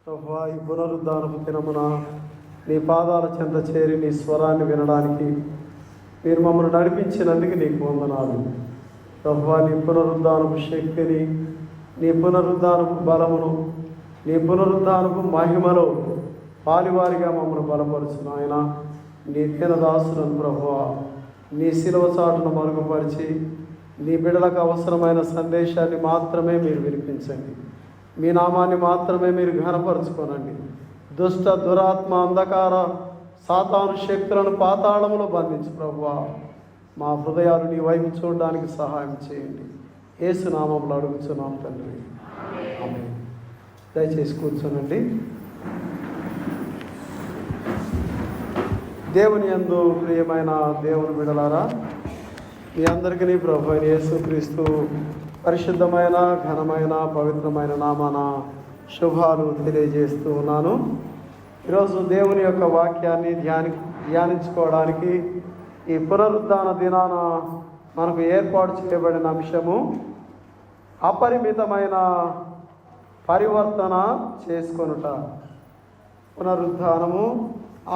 ప్రభువా, ఈ పునరుద్ధానపు దినమున నీ పాదాల చెంత చేరి నీ స్వరాన్ని వినడానికి మీరు మమ్మల్ని నడిపించినందుకు నీకు వందనాలు. ప్రభువా, నీ పునరుద్ధానపు శక్తిని, నీ పునరుద్ధానపు బలమును, నీ పునరుద్ధానపు మహిమలో పాలివారిగా మమ్మల్ని బలపరుచు నాయన. నీ దీనదాసులను ప్రభువా నీ శిలువ చాటును మరుగుపరిచి నీ బిడ్డలకు అవసరమైన సందేశాన్ని మాత్రమే మీరు వినిపించండి. మీ నామాన్ని మాత్రమే మీరు ఘనపరుచుకోనండి. దుష్ట దురాత్మ అంధకార సాతాను శక్తులను పాతాళములో బంధించు ప్రభువా. మా హృదయాలు నీ వైపు చూడడానికి సహాయం చేయండి. యేసు నామములో అడుగుచున్నాం తండ్రి, ఆమేన్. దయచేసి కూర్చోనండి. దేవుని యందు ప్రియమైన దేవుని బిడ్డలారా, మీ అందరికీ ప్రభు అయిన యేసుక్రీస్తు పరిశుద్ధమైన ఘనమైన పవిత్రమైన నామాన శుభాలు తెలియజేస్తూ ఉన్నాను. ఈరోజు దేవుని యొక్క వాక్యాన్ని ధ్యానించుకోవడానికి ఈ పునరుద్ధాన దినాన మనకు ఏర్పాటు చేయబడిన అంశము అపరిమితమైన పరివర్తన చేసుకొనుట. పునరుద్ధానము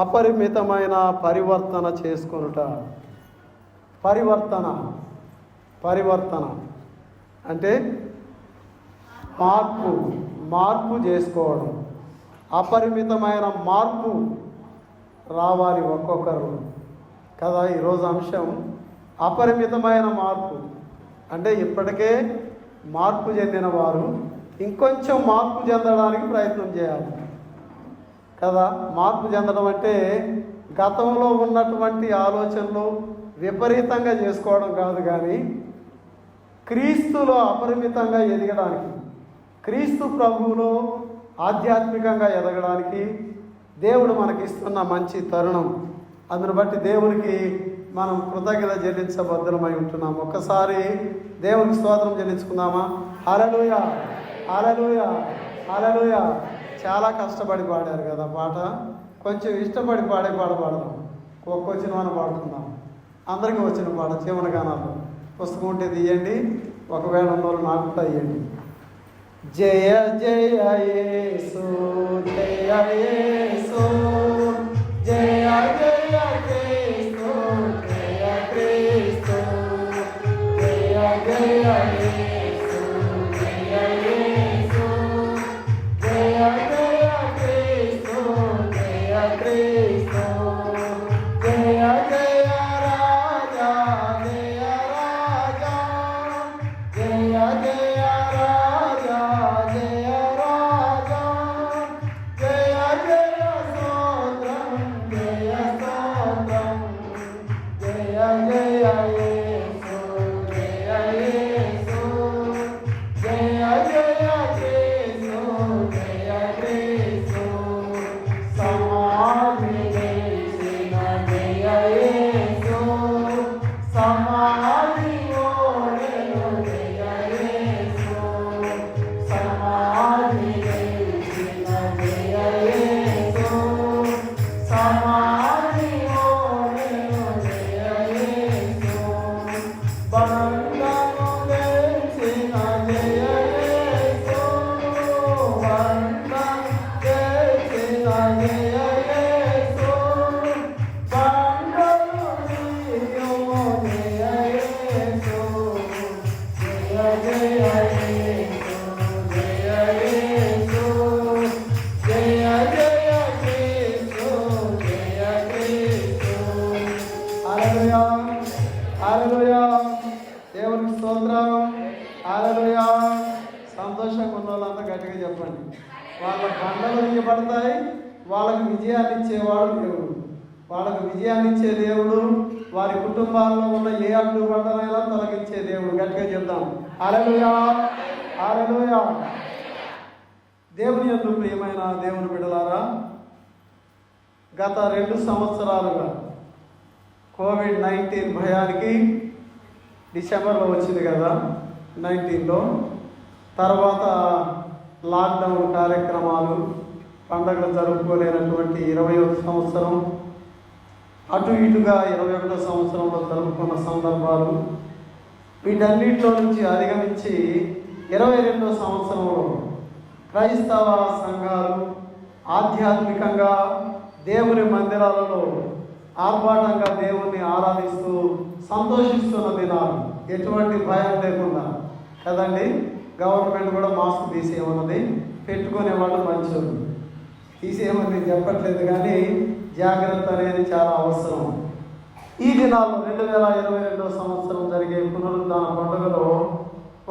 అపరిమితమైన పరివర్తన చేసుకొనుట. పరివర్తన అంటే మార్పు చేసుకోవడం. అపరిమితమైన మార్పు రావాలి ఒక్కొక్కరు కదా. ఈరోజు అంశం అపరిమితమైన మార్పు. అంటే ఇప్పటికే మార్పు చెందిన వారు ఇంకొంచెం మార్పు చెందడానికి ప్రయత్నం చేయాలి కదా. మార్పు చెందడం అంటే గతంలో ఉన్నటువంటి ఆలోచనలు విపరీతంగా చేసుకోవడం కాదు, కానీ క్రీస్తులో అపరిమితంగా ఎదగడానికి, క్రీస్తు ప్రభువులో ఆధ్యాత్మికంగా ఎదగడానికి దేవుడు మనకిస్తున్న మంచి తరుణం. అందును బట్టి దేవునికి మనం కృతజ్ఞత చెల్లించబద్ధమై ఉంటున్నాం. ఒక్కసారి దేవునికి స్తోత్రం చెల్లించుకుందామా? హల్లెలూయా, హల్లెలూయా, హల్లెలూయా. చాలా కష్టపడి పాడారు కదా పాట. కొంచెం ఇష్టపడి పాడే పాట పాడదాం. ఒక్కొచ్చిన మనం పాడుకుందాం. అందరికీ వచ్చిన పాట జీవన గానాలు పుస్తకం ఉంటే తీయండి, ఒకవేళ ఉన్నోళ్ళు నాకు కూడా ఇవ్వండి. జయ జయ యేసు, జయ యేసు, జయ జయ క్రీస్తు, జయ క్రీస్తు, జయ జయ యేసు, జయ యేసు, జయ జయ క్రీస్తు, జయ క్రీస్తు, జయ జయ రాజా, జయ రాజా, జయ జయ రాజా, జయ రాజా, జయ జయ స్తోత్రం, జయ స్తోత్రం, జయ జయ యేసు, జయ యేసు, జయ జయ క్రీస్తు, జయ క్రీస్తు, సమాధి చేసిన జయ యేసు, సమాధి ఓడెను జయ యేసు, సమాధి చేసిన జయ యేసు, సమాధి ఓడెను జయ యేసు, బంధము తెంచిన జయ యేసు, బంధం తెంచిన జయ యేసు, బండలు తీయుము జయ యేసు, జయ జయ యేసు, జయ యేసు, జయ జయ క్రీస్తు, జయ క్రీస్తు. హల్లెలూయా, హల్లెలూయా. దేవునికి స్తోత్రం. హల్లెలూయా. సంతోషంగా ఉన్న వాళ్ళంతా గట్టిగా చెప్పండి. వాళ్ళ బండలు తీయబడతాయి. వాళ్ళకి విజయాన్ని ఇచ్చేవాడు దేవుడు. వాళ్ళకు విజయాన్ని ఇచ్చే దేవుడు. వారి కుటుంబాల్లో ఉన్న ఏ అడ్డు బండలైనా తొలగించే దేవుడు. గట్టిగా చెప్దాం. హల్లెలూయా, హల్లెలూయా. దేవుని యందు ప్రియమైన దేవుని బిడ్డలారా, గత 2 సంవత్సరాలుగా కోవిడ్-19 భయానికి డిసెంబర్లో వచ్చింది కదా, 19లో. తర్వాత లాక్డౌన్ కార్యక్రమాలు, పండుగలు జరుపుకోలేనటువంటి 21వ సంవత్సరం, అటు ఇటుగా 21వ సంవత్సరంలో జరుపుకున్న సందర్భాలు, వీటన్నిటిలో నుంచి అధిగమించి 22వ సంవత్సరంలో క్రైస్తవ సంఘాలు ఆధ్యాత్మికంగా దేవుని మందిరాలలో ఆర్భాటంగా దేవుణ్ణి ఆరాధిస్తూ సంతోషిస్తున్న దినాలు, ఎటువంటి భయం లేకుండా కదండి. గవర్నమెంట్ కూడా మాస్క్ తీసేయమన్నది, పెట్టుకునే వాళ్ళు మంచోళ్ళు. తీసేయమని చెప్పట్లేదు, కానీ జాగ్రత్త అనేది చాలా అవసరం. ఈ దినాల్లో 2022 సంవత్సరం జరిగే పునరుద్ధాన పండుగలో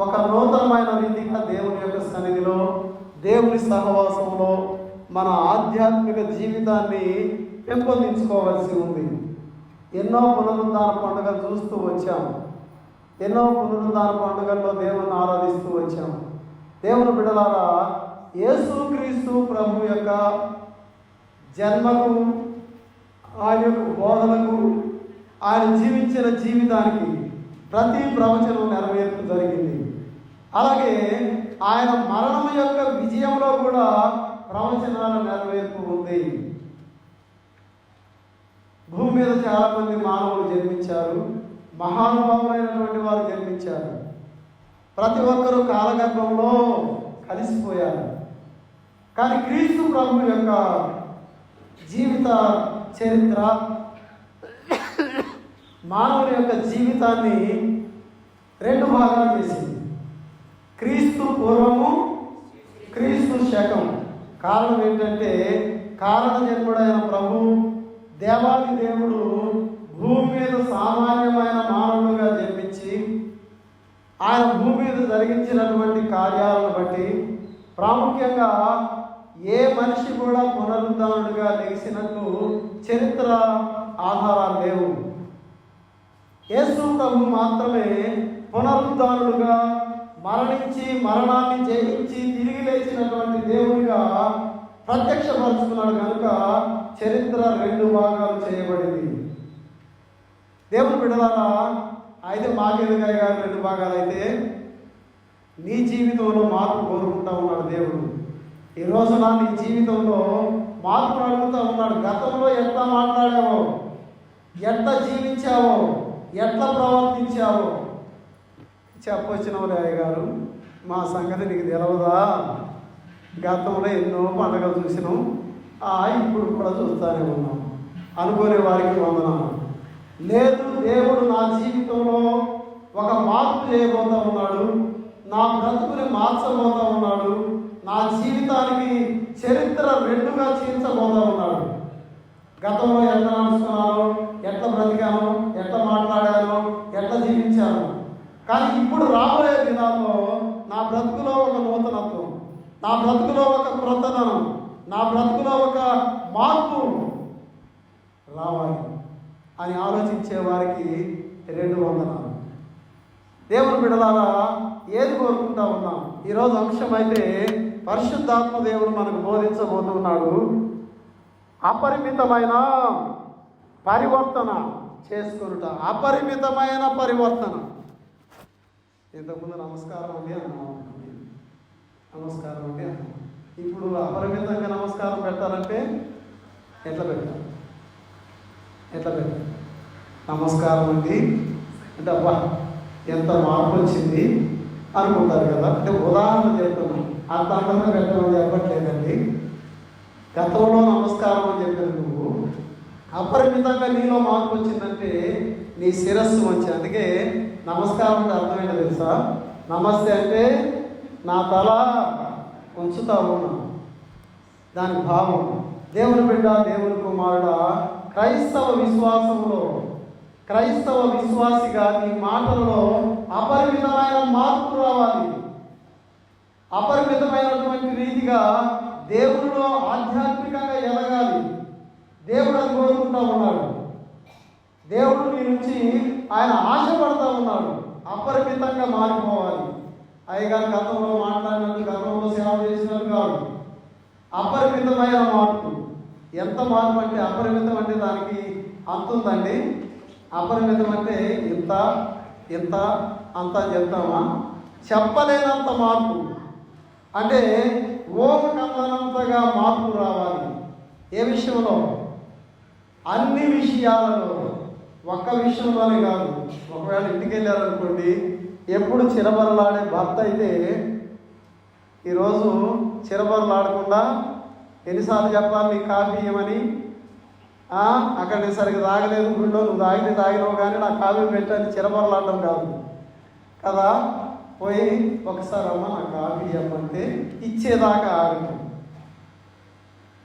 ఒక నూతనమైన రీతిగా దేవుని యొక్క సన్నిధిలో, దేవుని సహవాసంలో మన ఆధ్యాత్మిక జీవితాన్ని పెంపొందించుకోవాల్సి ఉంది. ఎన్నో పునరుద్ధాన పండుగలు చూస్తూ వచ్చాము. ఎన్నో పునరుద్ధాన పండుగల్లో దేవుని ఆరాధిస్తూ వచ్చాము. దేవుని బిడ్డలారా, యేసుక్రీస్తు ప్రభు యొక్క జన్మకు, ఆయన యొక్క బోధనకు, ఆయన జీవించిన జీవితానికి ప్రతి ప్రవచనం నెరవేర్పు జరిగింది. అలాగే ఆయన మరణం యొక్క విజయంలో కూడా ప్రవచనాల నెరవేర్పు ఉంది. భూమి మీద చాలామంది మానవులు జన్మించారు, మహానుభావులైనటువంటి వారు జన్మించారు. ప్రతి ఒక్కరూ కాలగర్భంలో కలిసిపోయారు. కానీ క్రీస్తు ప్రభు యొక్క జీవిత చరిత్ర, మానవుని యొక్క జీవితాన్ని 2 భాగాలు చేసింది. క్రీస్తు పూర్వము, క్రీస్తు శకం. కారణం ఏంటంటే, కారణ జన్ముడైన ప్రభు, దేవాది దేవుడు భూమి మీద సామాన్యమైన మానవుడుగా జన్మించి ఆయన భూమి మీద జరిగించినటువంటి కార్యాలను బట్టి, ప్రాముఖ్యంగా ఏ మనిషి కూడా పునరుద్ధానుడిగా లెగిసినట్టు చరిత్ర ఆధారాలు లేవు. యేసు ప్రభు మాత్రమే పునరుద్ధానుడుగా మరణించి, మరణాన్ని జయించి తిరిగి లేచినటువంటి దేవుడిగా ప్రత్యక్షపరుచుకున్నాడు. కనుక చరిత్ర 2 భాగాలు చేయబడింది. దేవుని బిడ్డలారా, అయితే మాకేదుగా 2 భాగాలు అయితే, నీ జీవితంలో మార్పు కోరుకుంటా ఉన్నాడు దేవుడు. ఈ రోజున నీ జీవితంలో మార్పు అడుగుతూ ఉన్నాడు. గతంలో ఎట్లా మాట్లాడావో, ఎట్లా జీవించావో, ఎట్లా ప్రవర్తించావో చెప్పొచ్చిన అయ్య గారు, మా సంగతి నీకు తెలవదా? గతంలో ఎన్నో పండుగలు చూసినాం, ఇప్పుడు కూడా చూస్తూనే ఉన్నాం అనుకునే వారికి వందనాలు. లేదు, దేవుడు నా జీవితంలో ఒక మార్పు చేయబోతూ ఉన్నాడు, నా బ్రతుకుని మార్చబోతూ ఉన్నాడు, నా జీవితానికి చరిత్ర 2గా చీల్చబోతూ ఉన్నాడు. గతంలో ఎట్లా నడుచుకున్నానో, ఎట్లా బ్రతికానో, ఎట్లా మాట్లాడానో, ఎట్లా జీవించాను, కానీ ఇప్పుడు రాబోయే దినాల్లో నా బ్రతుకులో ఒక నూతనత్వం, నా బ్రతుకులో ఒక క్రొత్తదనం, నా బ్రతుకులో ఒక మార్పు రావాలి అని ఆలోచించే వారికి 2 వందనాలు. దేవుని బిడ్డలారా, ఏది కోరుకుంటా ఉన్నాం? ఈరోజు అంశం అయితే పరిశుద్ధాత్మ దేవుడు మనకు బోధించబోతున్నాడు. అపరిమితమైన పరివర్తన చేసుకునుట. అపరిమితమైన పరివర్తన. ఇంతకుముందు నమస్కారం అండి అన్నాం, నమస్కారం అండి అన్నాం. ఇప్పుడు అపరిమితంగా నమస్కారం పెట్టాలంటే ఎట్లా పెట్టాలి? నమస్కారం అండి అంటే అబ్బా ఎంత మార్పు వచ్చింది అనుకుంటారు కదా. అంటే ఉదాహరణ చెప్తున్నాం, అంత అందంగా పెట్టమని చెప్పట్లేదండి. గతంలో నమస్కారం అని చెప్పారు నువ్వు, అపరిమితంగా నీలో మార్పు వచ్చిందంటే నీ శిరస్సు మంచి. అందుకే నమస్కారం అంటే అర్థం ఏంటో తెలుసా? నమస్తే అంటే నా తల ఉంచుతా ఉన్నా, దాని భావం. దేవుని బిడ్డ, దేవుని కుమారుడ, క్రైస్తవ విశ్వాసంలో, క్రైస్తవ విశ్వాసిగా నీ మాటలలో అపరిమితమైన మార్పు రావాలి. అపరిమితమైనటువంటి రీతిగా దేవుడిలో ఆధ్యాత్మికంగా ఎదగాలి. దేవుడు అది కోరుకుంటా ఉన్నాడు. దేవుడు నీ నుంచి ఆయన ఆశపడతా ఉన్నాడు. అపరిమితంగా మారిపోవాలి. అయ్యగారు గతంలో మాట్లాడినట్టు, గతంలో సేవ చేసినట్టు కాదు, అపరిమితమైన మార్పు. ఎంత మార్పు అంటే, అపరిమితం అంటే దానికి అంత ఉందండి. అపరిమితం అంటే ఇంత ఇంత అంత చెప్తామా? చెప్పలేనంత మార్పు. అంటే ఓమకందనంతగా మార్పు రావాలి. ఏ విషయంలో? అన్ని విషయాలలో. ఒక్క విషయంలోనే కాదు. ఒకవేళ ఇంటికి వెళ్ళారనుకోండి, ఎప్పుడు చిరబరలాడే భర్త అయితే ఈరోజు చిరబరులు ఆడకుండా ఎన్నిసార్లు చెప్పాలి నీ కాఫీ ఇవ్వమని. అక్కడ నేను సరిగ్గా తాగలేదు, గుళ్ళో నువ్వు తాగినావు కానీ నాకు కాఫీ పెట్టని చిరబరులు ఆడడం కాదు కదా. పోయి ఒకసారి అమ్మ నాకు కాఫీ ఇవ్వమంటే ఇచ్చేదాకా ఆగను.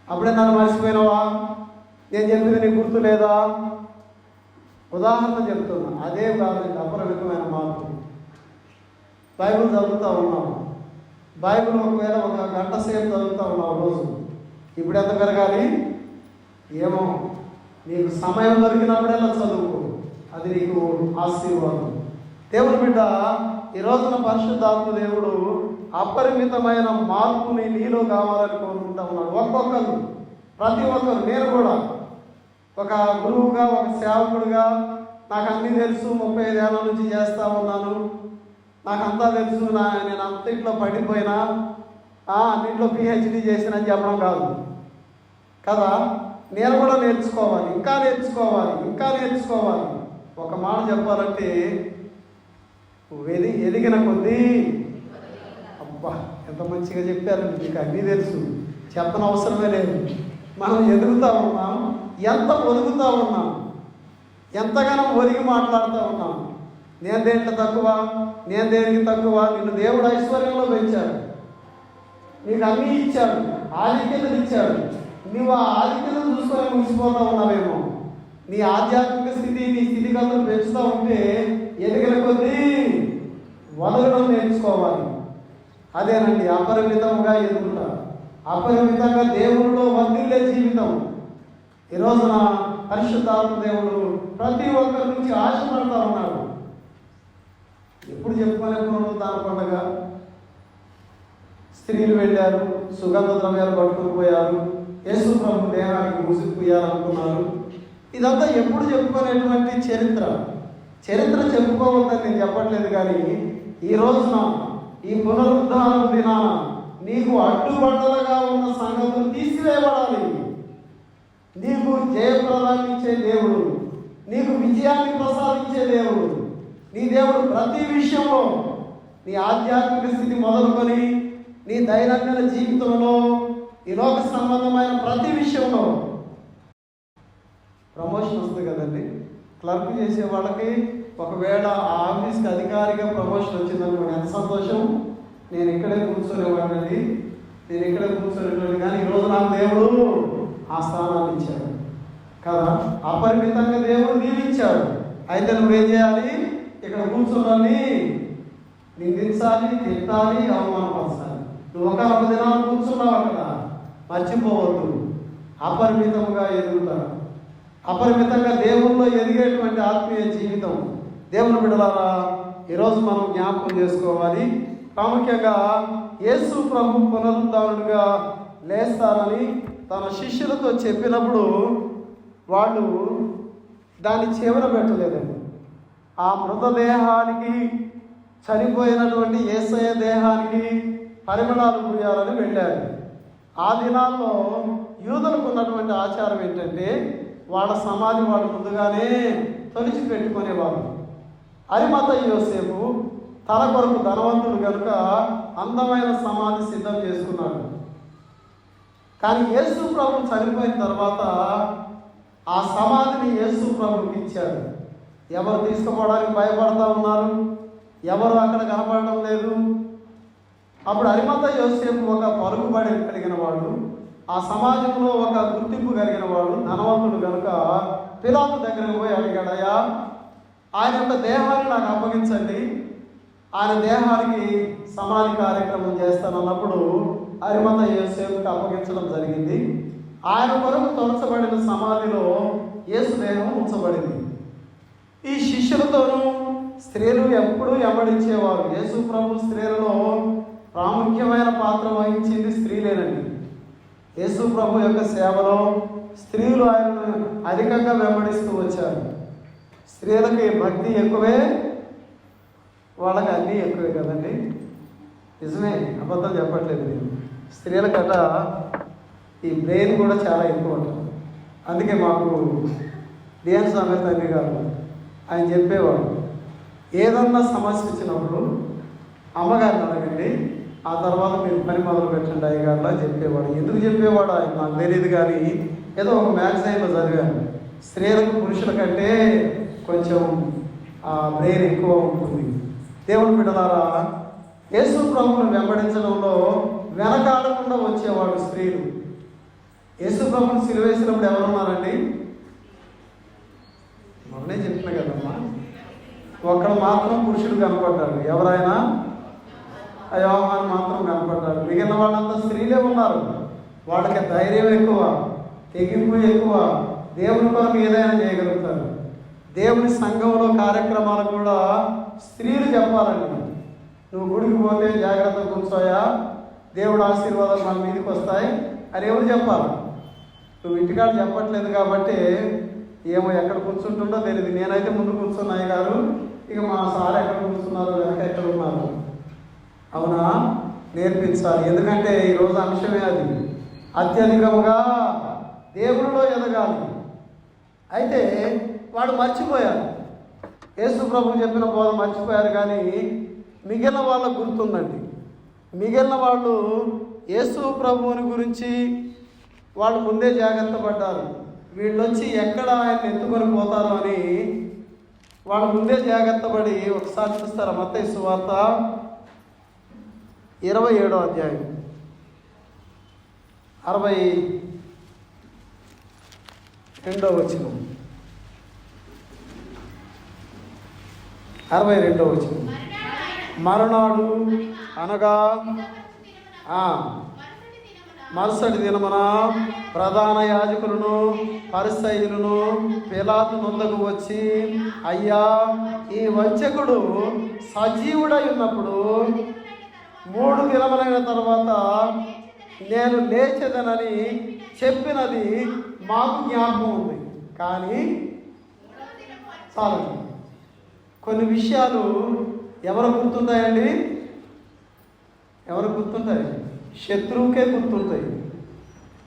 అప్పుడే నన్ను మర్చిపోయినావా, నేను చెప్పింది నీకు గుర్తు లేదా? ఉదాహరణ చెప్తున్నా, అదే కాదండి అపరిమితమైన మార్పు. బైబిల్ చదువుతూ ఉన్నాము, బైబిల్ ఒకవేళ 1 గంట సేపు చదువుతూ ఉన్నావు రోజు, ఇప్పుడు ఎంత పెరగాలి ఏమో. నీకు సమయం దొరికినప్పుడేలా చదువుకో, అది నీకు ఆశీర్వాదం. దేవుని బిడ్డ, ఈ రోజున పరిశుద్ధాత్మ దేవుడు అపరిమితమైన మార్పుని నీలో కావాలని కోరుకుంటా ఉన్నాడు. ఒక్కొక్కరు, ప్రతి ఒక్కరు, నేను కూడా ఒక గురువుగా, ఒక సేవకుడుగా నాకు అన్నీ తెలుసు, 35 ఏళ్ళ నుంచి చేస్తూ ఉన్నాను, నాకు అంతా తెలుసు, నేను అంతట్లో పడిపోయినా, అన్నింటిలో PhD చేసినని చెప్పడం కాదు కదా. నేను కూడా నేర్చుకోవాలి, ఇంకా నేర్చుకోవాలి, ఇంకా నేర్చుకోవాలి. ఒక మాట చెప్పాలంటే ఎదిగిన కొద్దీ, అబ్బా ఎంత మంచిగా చెప్పారు, మీకు అన్నీ తెలుసు, చెప్పని అవసరమే లేదు. మనం ఎదుగుతూ ఉన్నాం, ఎంత ఒదుగుతూ ఉన్నాం, ఎంతగానో ఒదిగి మాట్లాడుతూ ఉన్నాం. నేను దేంట్లో తక్కువ, నేను దేనికి తక్కువ? నిన్ను దేవుడు ఐశ్వర్యంలో పెంచాడు, నీకు అన్నీ ఇచ్చాడు, ఆధిక్యతలు ఇచ్చాడు. నువ్వు ఆ ఆధిక్యతను చూసుకొని ముగిసిపోతూ ఉన్నావేమో. నీ ఆధ్యాత్మిక స్థితి, నీ స్థితిగతులు పెంచుతూ ఉంటే ఎదిగిన కొద్దీ వదలడం నేర్చుకోవాలి. అదేనండి అపరిమితంగా ఎదుగుట, అపరిమితంగా దేవుడిలో వర్ధిల్లే జీవితం. ఈ రోజున పరిశుద్ధాత్మ దేవుడు ప్రతి ఒక్కరి నుంచి ఆశపడతా ఉన్నాడు. ఎప్పుడు చెప్పుకునే పునరుద్ధాన పండుగ, స్త్రీలు వెళ్ళారు, సుగంధ ద్రవ్యాలు పట్టుకుని పోయారు, యేసు ప్రభు దేహానికి మూసిపోయాలనుకున్నారు. ఇదంతా ఎప్పుడు చెప్పుకునేటువంటి చరిత్ర చెప్పుకోవద్దని నేను చెప్పట్లేదు, కానీ ఈ రోజున ఈ పునరుద్ధాన దినాన నీకు అడ్డుబండలుగా ఉన్న సంగతులు తీసివేయబడాలి. నీకు జయప్రదాన్ని ఇచ్చే దేవుడు, నీకు విజయాన్ని ప్రసాదించే దేవుడు, నీ దేవుడు ప్రతి విషయంలో, నీ ఆధ్యాత్మిక స్థితి మొదలుకొని నీ దైనందిన జీవితంలో, ఈ లోక సంబంధమైన ప్రతి విషయంలో. ప్రమోషన్ వస్తుంది కదండి, క్లర్క్ చేసే వాళ్ళకి ఒకవేళ ఆ ఆఫీస్కి అధికారిగా ప్రమోషన్ వచ్చిందనుకోండి, ఎంత సంతోషం. నేను ఇక్కడే కూర్చొనేవాడినండి, నేను ఇక్కడే కూర్చొనేవాడిని, కానీ ఈరోజు నాకు దేవుడు ఆ స్థానాన్ని ఇచ్చాడు కదా. అపరిమితంగా దేవుడు దీవించాడు. అయితే నువ్వేం చేయాలి? ఇక్కడ కూర్చోడాన్ని నిందించాలి, తిట్టాలి, అవమానపరచాలి. నువ్వు ఒక దినాలు కూర్చున్నావు అక్కడ, మర్చిపోవద్దు. అపరిమితంగా ఎదుగుతాడు, అపరిమితంగా దేవుల్లో ఎదిగేటువంటి ఆత్మీయ జీవితం. దేవుని బిడ్డలారా, ఈరోజు మనం జ్ఞాపకం చేసుకోవాలి. ప్రాముఖ్యంగా యేసు ప్రభు పునరుద్ధానుడిగా లేస్తారని తన శిష్యులతో చెప్పినప్పుడు వాళ్ళు దాన్ని చివర పెట్టలేదండి. ఆ మృతదేహానికి, చనిపోయినటువంటి యేసయ్య దేహానికి పరిమళాలు పూయాలని వెళ్ళారు. ఆ దినాల్లో యూదులకు ఉన్నటువంటి ఆచారం ఏంటంటే, వాళ్ళ సమాధి వాళ్ళు ముందుగానే తొలిచి పెట్టుకునేవారు. అరిమతయి యోసేపు తన కొరకు ధనవంతుడు కనుక అందమైన సమాధి సిద్ధం చేసుకున్నాడు. కానీ యేసు ప్రభు చనిపోయిన తర్వాత ఆ సమాధిని యేసు ప్రభుకి ఇచ్చాడు. ఎవరు తీసుకుపోవడానికి భయపడతా ఉన్నారు, ఎవరు అక్కడ కనపడడం లేదు. అప్పుడు అరిమతయి యోసేపు ఒక పలుకుబడి కలిగిన వాడు, ఆ సమాజంలో ఒక గుర్తింపు కలిగిన వాడు, ధనవంతుడు కనుక పిలాతు దగ్గరకు పోయి అడిగాడయ్యా, ఆయన యొక్క దేహాన్ని నాకు అప్పగించండి, ఆయన దేహానికి సమాధి కార్యక్రమం చేస్తానన్నప్పుడు అరిమతయి యోసేపుకి అప్పగించడం జరిగింది. ఆయన కొరకు తొలచబడిన సమాధిలో యేసు దేహం ఉంచబడింది. ఈ శిష్యులతోనూ స్త్రీలు ఎప్పుడూ వెంబడించేవారు. యేసు ప్రభు స్త్రీలలో ప్రాముఖ్యమైన పాత్ర వహించింది స్త్రీలేనండి. యేసు ప్రభు యొక్క సేవలో స్త్రీలు ఆయనను అధికంగా వెంబడిస్తూ వచ్చారు. స్త్రీలకి భక్తి ఎక్కువే, వాళ్ళకి అన్నీ ఎక్కువే కదండి. నిజమే, అబద్ధం చెప్పట్లేదు నేను. స్త్రీలకట ఈ బ్రెయిన్ కూడా చాలా ఎక్కువ ఉంటుంది. అందుకే మాకు డిఎన్ స్వామి తండ్రి గారు ఆయన చెప్పేవాడు, ఏదన్నా సమస్య వచ్చినప్పుడు అమ్మగారిని అడగండి, ఆ తర్వాత మీరు పని మొదలు పెట్టండి అయ్యగారులా చెప్పేవాడు. ఎందుకు చెప్పేవాడు ఆయన నాకు తెలియదు, కానీ ఏదో ఒక మ్యాగజైన్లో చదివాను. స్త్రీలకు పురుషుల కంటే కొంచెం బ్రెయిన్ ఎక్కువ ఉంటుంది. దేవుని బిడ్డలారా, యేసు ప్రభువును వెంబడించడంలో వెనకాడకుండా వచ్చేవాడు స్త్రీలు. యేసు ప్రభువును సిలువేసినప్పుడు ఎవరున్నారండి? మొన్నే చెప్పిన కదమ్మా, ఒక్కడు మాత్రం పురుషుడు కనపడ్డాడు. ఎవరైనా యోహాను మాత్రం కనపడ్డాడు. మిగిలిన వాళ్ళంతా స్త్రీలే ఉన్నారు. వాళ్ళకి ధైర్యం ఎక్కువ, తెగింపు ఎక్కువ, దేవుని కొరకు ఏదైనా చేయగలుగుతారు. దేవుని సంఘంలో కార్యక్రమాలు కూడా స్త్రీలు చెప్పాలండి. నువ్వు గుడికి పోతే జాగ్రత్తగా కూర్చోయా, దేవుడు ఆశీర్వాదాలు మన మీదకి వస్తాయి అని ఎవరు చెప్పాలి? నువ్వు ఇంటికాడ చెప్పట్లేదు కాబట్టి ఏమో ఎక్కడ కూర్చుంటుండో తెలియదు. నేనైతే ముందు కూర్చున్నాయి గారు, ఇక మా సార్ ఎక్కడ కూర్చున్నారు, వెనక ఎక్కడ ఉన్నారు. అవునా, నేర్పించాలి. ఎందుకంటే ఈరోజు అంశమే అది. అత్యధికముగా దేవుడిలో ఎదగాలి. అయితే వాడు మర్చిపోయారు, యేసు ప్రభు చెప్పిన బోధ మర్చిపోయారు. కానీ మిగిలిన వాళ్ళకు గుర్తుందండి. మిగిలిన వాళ్ళు యేసు ప్రభువుని గురించి వాళ్ళు ముందే జాగ్రత్త పడ్డారు. వీళ్ళు వచ్చి ఎక్కడ ఆయన ఎత్తుకొని పోతారు అని వాళ్ళు ముందే జాగ్రత్త పడి. ఒకసారి చూస్తారా మత్తయి సువార్త 27వ అధ్యాయం 62వ వచనం. 62వ వచనం. మరునాడు అనగా మరుసటి దినమున ప్రధాన యాజకులను పరిసయ్యులను పిలాతు నొద్దకు వచ్చి, అయ్యా, ఈ వంచకుడు సజీవుడై ఉన్నప్పుడు 3 దినములైన తర్వాత నేను లేచెదనని చెప్పినది మాకు జ్ఞాపకం ఉంది. కానీ చాలు, కొన్ని విషయాలు ఎవరు గుర్తుంటాయండి? ఎవరు గుర్తుంటాయి? శత్రువుకే గుర్తుంటాయి.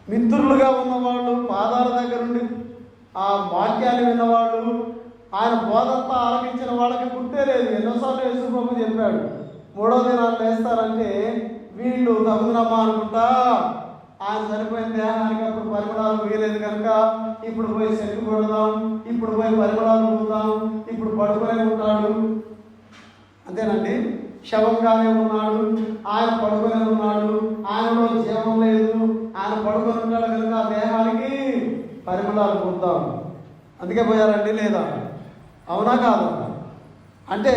మిత్రులుగా ఉన్నవాళ్ళు, పాదాల దగ్గర నుండి ఆ వాక్యాన్ని విన్నవాళ్ళు, ఆయన బోధంతా ఆలకించిన వాళ్ళకి గుర్తే లేదు. ఎన్నోసార్లు యేసు ప్రభు చెప్పాడు, 3వ దినాలు వేస్తారంటే వీళ్ళు తగుదనమ్మా అనుకుంటా ఆయన చనిపోయిన దేహానికి అప్పుడు పరిమళాలు వేయలేదు కనుక ఇప్పుడు పోయి చెట్టు కొడదాం, ఇప్పుడు పోయి పరిమళాలు పోదాం, ఇప్పుడు పడుకునే ఉంటాడు. అంతేనండి, శవంగానే ఉన్నాడు, ఆయన పడుకునే ఉన్నాడు, ఆయనలో జీవం లేదు, ఆయన పడుకొని ఉన్నాడు కనుక ఆ దేహానికి పరిమళాలు పోద్దాం, అందుకే పోయారండి. లేదా? అవునా కాదా? అంటే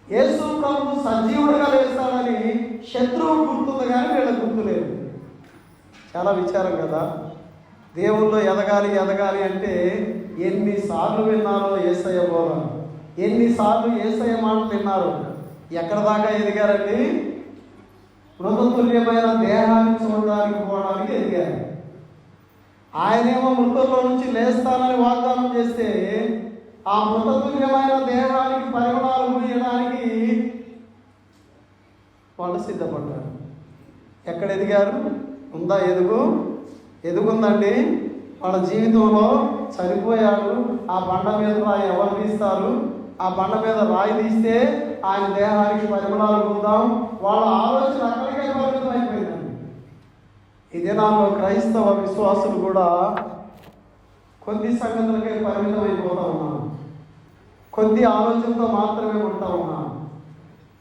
యేసు ప్రభు సజీవుడిగా లేస్తాడని శత్రువు గుర్తుంది, కానీ వీళ్ళకి గుర్తులేదు. చాలా విచారం కదా. దేవుల్లో ఎదగాలి అంటే ఎన్నిసార్లు విన్నారో యేసయ్య బోధ, ఎన్నిసార్లు యేసయ్య మాటలు విన్నారు. ఎక్కడ దాకా ఎదిగారండి? మృతతుల్యమైన దేహాన్ని చూడడానికి పోవడానికి ఎదిగారు. ఆయనేమో మృతుల్లో నుంచి లేస్తానని వాగ్దానం చేస్తే ఆ మృతతుల్యమైన దేహానికి పరిమళాలు పూయడానికి వాళ్ళు సిద్ధపడ్డారు. ఎక్కడ ఎదిగారు? ఉందా ఎదుగుందండి. వాళ్ళ జీవితంలో చనిపోయాడు, ఆ బండ మీద రాయి ఎవరు తీస్తారు? ఆ బండ మీద రాయి తీస్తే ఆయన దేహానికి పరిమళాలు పూద్దాం. వాళ్ళ ఆలోచన అక్కడికే పరిమితం అయిపోయిందండి. ఈ దినాల్లో క్రైస్తవ విశ్వాసులు కూడా కొద్ది సంగతులకే పరిమితం అయిపోతూ ఉన్నారు. కొద్ది ఆలోచనతో మాత్రమే ఉంటా ఉన్నాను.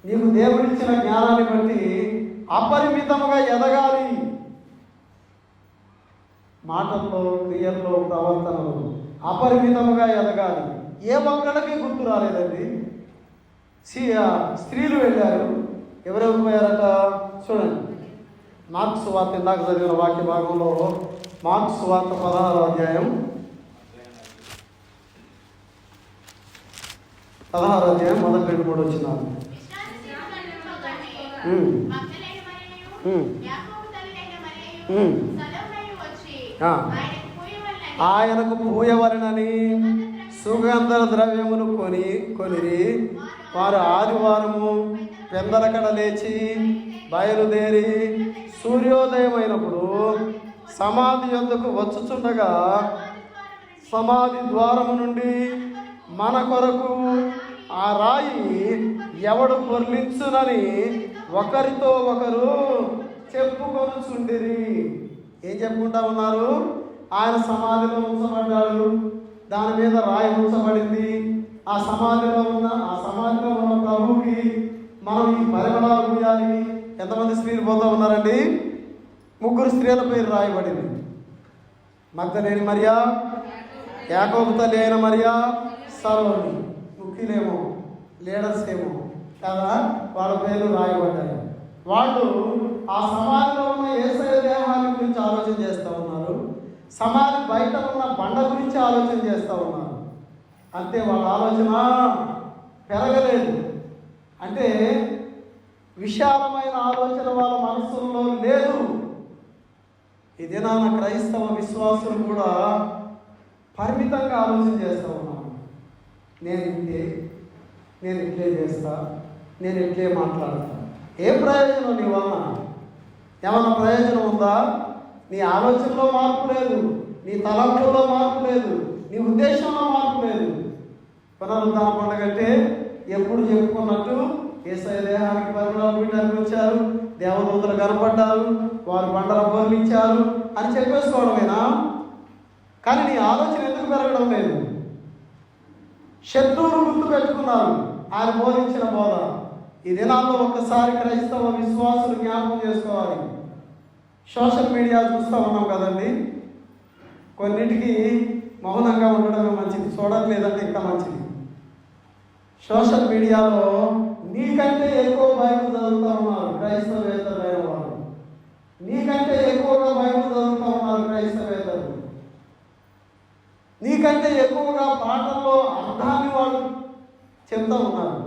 నీకు దేవుడిచ్చిన జ్ఞానాన్ని బట్టి అపరిమితంగా ఎదగాలి. మాటల్లో, క్రియల్లో, ప్రవర్తనలో అపరిమితంగా ఎదగాలి. ఏ ఒక్కడికి గుర్తు రాలేదండి. స్త్రీలు వెళ్ళారు. ఎవరెవరు పోయారట? చూడండి, మార్క్స్ సువార్త ఇందాక చదివిన వాక్య భాగంలో మార్క్స్ సువార్త 16వ అధ్యాయం 1-3 వచ్చినారు. ఆయనకు పూయవలనని సుగంధ ద్రవ్యమును కొనిరి. వారు ఆదివారము పెందలకడ లేచి బయలుదేరి సూర్యోదయమైనప్పుడు సమాధి యొద్దకు వచ్చుచుండగా సమాధి ద్వారము నుండి మన కొరకు ఆ రాయి ఎవడు పొర్లించునని ఒకరితో ఒకరు చెప్పుకొనుచుండిరి. ఏం చెప్పుకుంటా ఉన్నారు? ఆయన సమాధిలో ఉంచబడ్డాడు, దాని మీద రాయి ఉంచబడింది. ఆ సమాధిలో ఉన్న ప్రభువుకి మనం ఈ పరిమళాలు పూయాలి. ఎంతమంది స్త్రీలు పోతా ఉన్నారండి? 3 స్త్రీల పేరు రాయబడింది. మగ్దలేని మరియా, యాకోబు తల్లి అయిన మరియా, సలోమి. ముఖ్యులేమో, లీడర్స్ ఏమో కదా, వాళ్ళ పేర్లు రాయబడ్డాయి. వాళ్ళు ఆ సమాధిలో ఉన్న యేసయ్య దేహాన్ని గురించి ఆలోచన చేస్తూ ఉన్నారు, సమాధి బయట ఉన్న బండ గురించి ఆలోచన చేస్తూ ఉన్నారు. అంతే, వాళ్ళ ఆలోచన పెరగలేదు. అంటే విశాలమైన ఆలోచన వాళ్ళ మనసుల్లో లేదు. ఈ దినాన క్రైస్తవ విశ్వాసులు కూడా పరిమితంగా ఆలోచన చేస్తూ ఉన్నాను. నేను ఇట్లే చేస్తా, నేను ఇట్లే మాట్లాడతా. ఏం ప్రయోజనం నీ వలన? ఏమన్నా ప్రయోజనం ఉందా? నీ ఆలోచనలో మార్పు లేదు, నీ తలంపుల్లో మార్పు లేదు, నీ ఉద్దేశంలో మార్పు లేదు. పునరుద్ధాన పండుగ అంటే ఎప్పుడు చెప్పుకున్నట్టు యేసయ్య దేహానికి పరిమళాలు పూయడానికి వచ్చారు, దేవదూతలు కనపడ్డారు, వారు బండలు బోర్లించారు అని చెప్పేసుకోవడమేనా? కానీ నీ ఆలోచన ఎందుకు పెరగడం లేదు? శత్రువులు గుర్తు పెట్టుకున్నారు ఆయన బోధించిన బోధ. ఈ దినాల్లో ఒక్కసారి క్రైస్తవ విశ్వాసులు జ్ఞాపకం చేసుకోవాలి. సోషల్ మీడియా చూస్తూ ఉన్నాం కదండి. కొన్నిటికి మౌనంగా ఉండడమే మంచిది, చూడట్లేదంటే ఇంకా మంచిది. సోషల్ మీడియాలో నీకంటే ఎక్కువ బైబిల్ చదువుతూ ఉన్నారు క్రైస్తవేతరులైన వారు. నీకంటే ఎక్కువగా బైబిల్ చదువుతూ ఉన్నారు క్రైస్తవేతరులు. నీకంటే ఎక్కువగా పాటల్లో అర్థాన్ని వాళ్ళు చెప్తూ ఉన్నారు.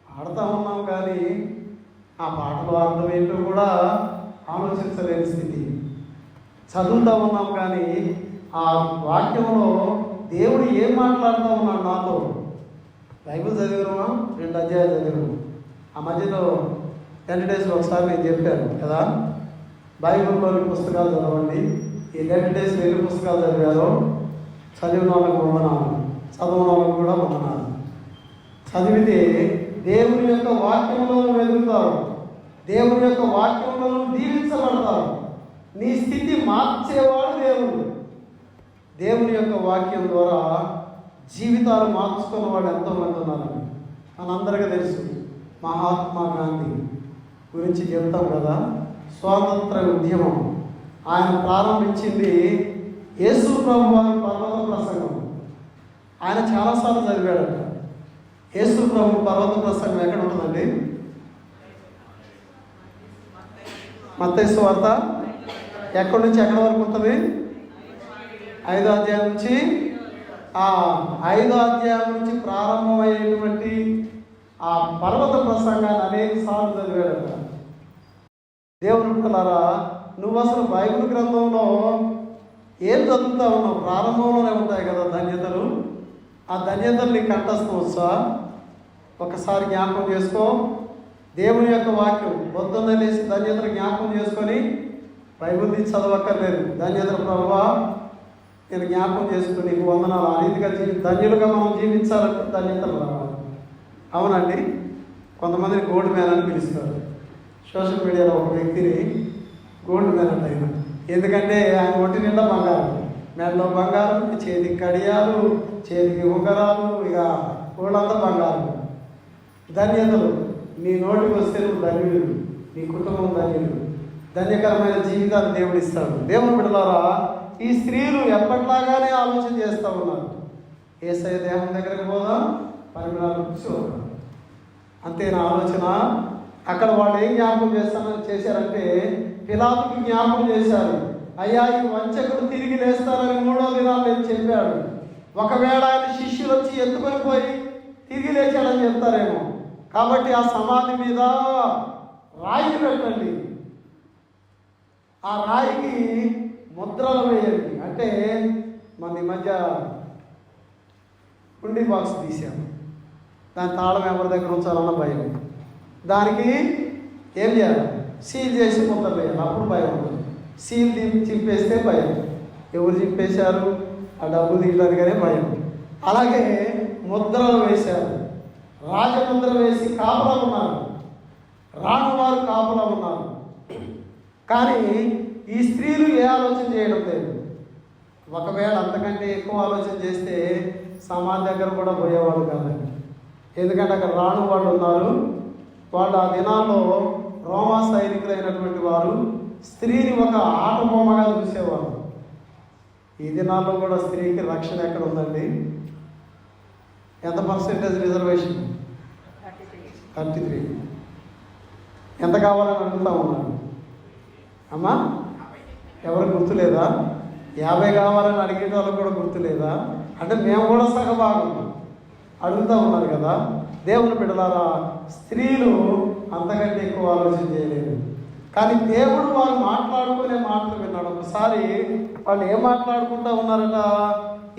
పాడుతూ ఉన్నాం కానీ ఆ పాటలో అర్థం ఏంటో కూడా ఆలోచించలేని స్థితి. చదువుతూ ఉన్నాం కానీ ఆ వాక్యంలో దేవుడు ఏం మాట్లాడుతూ ఉన్నాడు నాతో. బైబిల్ చదివినమా, 2 అధ్యాయాలు చదివినాము. ఆ మధ్యలో 10 డేస్లో ఒకసారి నేను చెప్పాను కదా, బైబిల్లోని పుస్తకాలు చదవండి. ఈ 10 డేస్లో ఎన్ని పుస్తకాలు చదివారో చదివిన వాళ్ళకు వందనాలు, చదవని వాళ్ళకు కూడా వందనాలు. చదివితే దేవుని యొక్క వాక్యంలో వెతుకుతారు, దేవుని యొక్క వాక్యంలో దీవించబడతారు. నీ స్థితి మార్చేవాడు దేవుడు. దేవుని యొక్క వాక్యం ద్వారా జీవితాలు మార్చుకున్న వాడు ఎంతోమంది ఉన్నారని మనందరికీ తెలుసు. మహాత్మా గాంధీ గురించి చెప్తాం కదా. స్వాతంత్ర ఉద్యమం ఆయన ప్రారంభించింది యేసు ప్రభు వారి పర్వత ప్రసంగం. ఆయన చాలాసార్లు చదివాడట. యేసు ప్రభు పర్వత ప్రసంగం ఎక్కడ ఉంటుందండి? మత్తయి సువార్త ఎక్కడి నుంచి ఎక్కడి వరకు ఉంటుంది? 5వ అధ్యాయం నుంచి 5వ అధ్యాయం నుంచి ప్రారంభమయ్యేటువంటి ఆ పర్వత ప్రసంగాన్ని అనేక సార్లు చదివాడట. దేవుని పిల్లలారా, నువ్వు అసలు బైబిల్ గ్రంథంలో ఏం చదువుతా ఉన్నావు? ప్రారంభంలోనే ఉంటాయి కదా ధన్యతలు. ఆ ధన్యతలు నీకు కంఠస్థం వచ్చా? ఒకసారి జ్ఞాపకం చేసుకో. దేవుని యొక్క వాక్యం పొద్దున్నే లేచి ధన్యతలు జ్ఞాపకం చేసుకొని బైబిల్ తీసి చదవక్కర్లేదు. ధన్యతలు ప్రభువా నేను జ్ఞాపకం చేసుకుని నీకు వందనాలు. ఆ రీతిగా ధన్యులుగా మనం జీవించాలంటే ధన్యతలు రావాలి. అవునండి. కొంతమందిని గోల్డ్ మ్యాన్ అని పిలుస్తారు. సోషల్ మీడియాలో ఒక వ్యక్తిని గోల్డ్ మ్యాన్ అంటే ఆయన. ఎందుకంటే ఆయన ఒంటి నిండా బంగారం, మెడలో బంగారం, చేతికి కడియాలు, చేతికి ఉంగరాలు, ఇక ఊళ్ళంతా బంగారం. ధన్యతలు నీ నోటికి వస్తే నువ్వు ధన్యుడు, నీ కుటుంబం ధన్యుడు. ధన్యకరమైన జీవితాన్ని దేవుడు ఇస్తాడు. దేవుని బిడ్డలారా, ఈ స్త్రీలు ఎప్పటిలాగానే ఆలోచన చేస్తూ ఉన్నారు. యేసయ్య దేహం దగ్గరికి పోదాం, పరిమళాలు చూద్దాం, అంతేనా ఆలోచన? అక్కడ వాళ్ళు ఏం జ్ఞాపకం చేశారంటే పిలాతుకి జ్ఞాపకం చేశారు. అయ్యా, ఈ వంచకుడు తిరిగి లేస్తారని 3వ దినాలు నేను చెప్పాడు. ఒకవేళ ఆయన శిష్యులు వచ్చి ఎత్తుకొని పోయి తిరిగి లేచాడని చెప్తారేమో. కాబట్టి ఆ సమాధి మీద రాయి పెట్టండి, ఆ రాయికి ముద్రలు వేయండి. అంటే మన ఈ మధ్య కుండీ బాక్స్ తీసాము, దాని తాళం ఎవరి దగ్గర ఉంచాలన్న భయం. దానికి ఏం చేయాలి? సీల్ చేసి ముద్ర వేయాలి, అప్పుడు భయం ఉంటుంది. సీల్ చింపేస్తే భయం. ఎవరు చింపేశారు? ఆ డబ్బులు తీయడానికనే భయం. అలాగే ముద్రలు వేశారు, రాజముద్ర వేసి కాపలా ఉన్నారు, రాణువారు కాపలా ఉన్నారు. కానీ ఈ స్త్రీలు ఏ ఆలోచన చేయడం లేదు. ఒకవేళ అంతకంటే ఎక్కువ ఆలోచన చేస్తే సమాధి దగ్గర కూడా పోయేవాడు కాదండి. ఎందుకంటే అక్కడ రాణు వాళ్ళు ఉన్నారు. వాళ్ళు ఆ దినాల్లో రోమా సైనికులైనటువంటి వారు స్త్రీని ఒక ఆట బొమ్మగా చూసేవారు. ఈ దినాల్లో కూడా స్త్రీకి రక్షణ ఎక్కడ ఉందండి? ఎంత పర్సెంటేజ్ రిజర్వేషన్? 33. ఎంత కావాలని అడుగుతా ఉన్నాను అమ్మా. ఎవరు గుర్తులేదా? 50 కావాలని అడిగే వాళ్ళకు కూడా గుర్తులేదా? అంటే మేము కూడా సగభాగం అడుగుతూ ఉన్నారు కదా. దేవుని బిడ్డలారా, స్త్రీలు అంతకంటే ఎక్కువ ఆలోచన చేయలేదు. కానీ దేవుడు వారు మాట్లాడుకునే మాటలు విన్నాడు. ఒకసారి వాళ్ళు ఏం మాట్లాడుకుంటూ ఉన్నారట?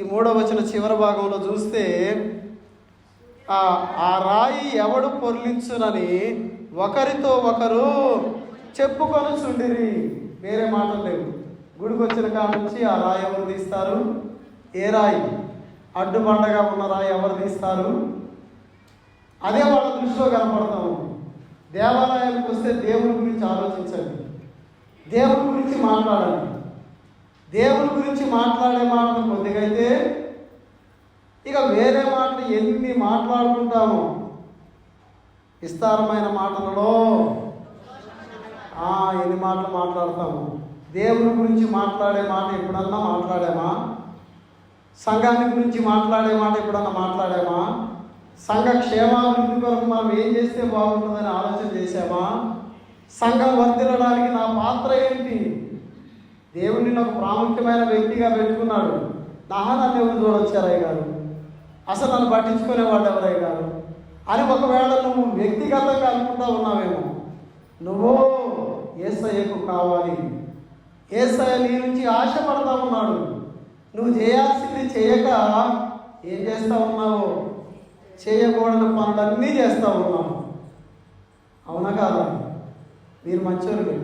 ఈ 3వ వచనం చివరి భాగంలో చూస్తే, ఆ రాయి ఎవడు పొర్లించునని ఒకరితో ఒకరు చెప్పుకొని చుండిరి. వేరే మాటలు లేవు. గుడికి వచ్చిన కాడ నుంచి ఆ రాయి ఎవరు తీస్తారు? ఏ రాయి? అడ్డుబండగా ఉన్న రాయి ఎవరు తీస్తారు? అదే వాళ్ళ దృష్టిలో కనపడతాము. దేవాలయానికి వస్తే దేవుని గురించి ఆలోచించండి, దేవుని గురించి మాట్లాడండి. దేవుని గురించి మాట్లాడే మాటలు కొద్దిగా అయితే ఇక వేరే మాటలు ఎన్ని మాట్లాడుకుంటామో, విస్తారమైన మాటలలో ఎన్ని మాటలు మాట్లాడతాము. దేవుని గురించి మాట్లాడే మాట ఎప్పుడన్నా మాట్లాడామా? సంఘాన్ని గురించి మాట్లాడే మాట ఎప్పుడన్నా మాట్లాడామా? సంఘ క్షేమాభివృద్ధి కొరకు మనం ఏం చేస్తే బాగుంటుందని ఆలోచన చేశామా? సంఘం వర్ధిల్లడానికి నా పాత్ర ఏంటి? దేవుడిని నాకు ప్రాముఖ్యమైన వ్యక్తిగా పెట్టుకున్నాడు. నన్ను ఎవరు చూడొచ్చారయ్య గారు, అసలు నన్ను పట్టించుకునేవాడు ఎవరయ్య గారు అని ఒకవేళ నువ్వు వ్యక్తిగతంగా అనుకుంటా ఉన్నావేమో. నువ్వు యేసయ్యకు కావాలి. యేసయ్య నీ నుంచి ఆశపడతా ఉన్నాడు. నువ్వు చేయాల్సింది చేయక ఏం చేస్తూ ఉన్నావు? చేయకూడని పనులన్నీ చేస్తూ ఉన్నావు. అవునా కాదా? మీరు మంచోళ్ళు,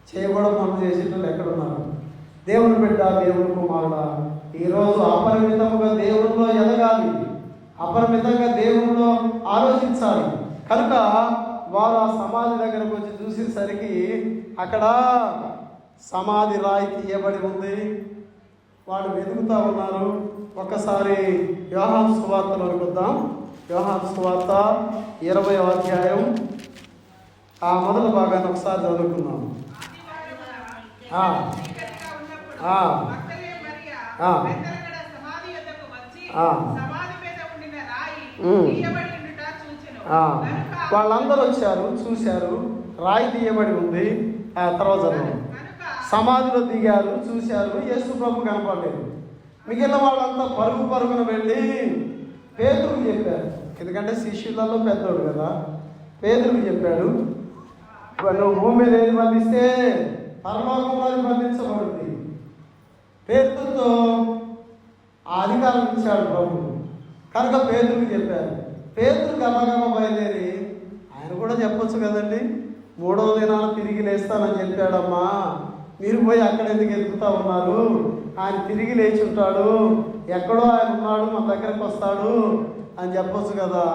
చేయకూడని పనులు చేసేటోళ్ళు ఎక్కడున్నారు? దేవుని బిడ్డ, దేవుని కుమారుడా, ఈరోజు అపరిమితంగా దేవునిలో ఎదగాలి, అపరిమితంగా దేవునిలో ఆలోచించాలి. కనుక వారు ఆ సమాధి దగ్గరకు వచ్చి చూసేసరికి అక్కడ సమాధి రాయి తీయబడి ఉంది. వాళ్ళు వెతుకుతూ ఉన్నారు. ఒక్కసారి యోహాను సువార్తలోకి వద్దాం. యోహాను సువార్త 20వ అధ్యాయం మొదటి భాగాన్ని ఒకసారి చదువుకున్నాం. వాళ్ళందరూ వచ్చారు, చూశారు, రాయి తీయబడి ఉంది. తర్వాత సమాధిలో దిగారు, చూశారు, యేసు ప్రభు కనపడలేదు. మిగిలిన వాళ్ళంతా పరుగున వెళ్ళి పేతురుకు చెప్పారు. ఎందుకంటే శిష్యులలో పెద్దోడు కదా. పేతురుకు చెప్పాడు, నువ్వు భూమి మీద ఏది బంధిస్తే పరలోకంలో అది బంధించబడుతుంది. పేతురుతో ఆ అధికారం ఇచ్చాడు ప్రభు. కనుక పేతురుకు చెప్పారు. పేతురు గబగబ బయలుదేరి, ఆయన కూడా చెప్పొచ్చు కదండి, 3వ దినాన తిరిగి లేస్తానని చెప్పాడమ్మా, మీరు పోయి అక్కడ ఎందుకు ఎదుగుతూ ఉన్నారు? ఆయన తిరిగి లేచి ఉంటాడు, ఎక్కడో ఆయన ఉన్నాడు, మన దగ్గరకు వస్తాడు అని చెప్పొచ్చు కదా.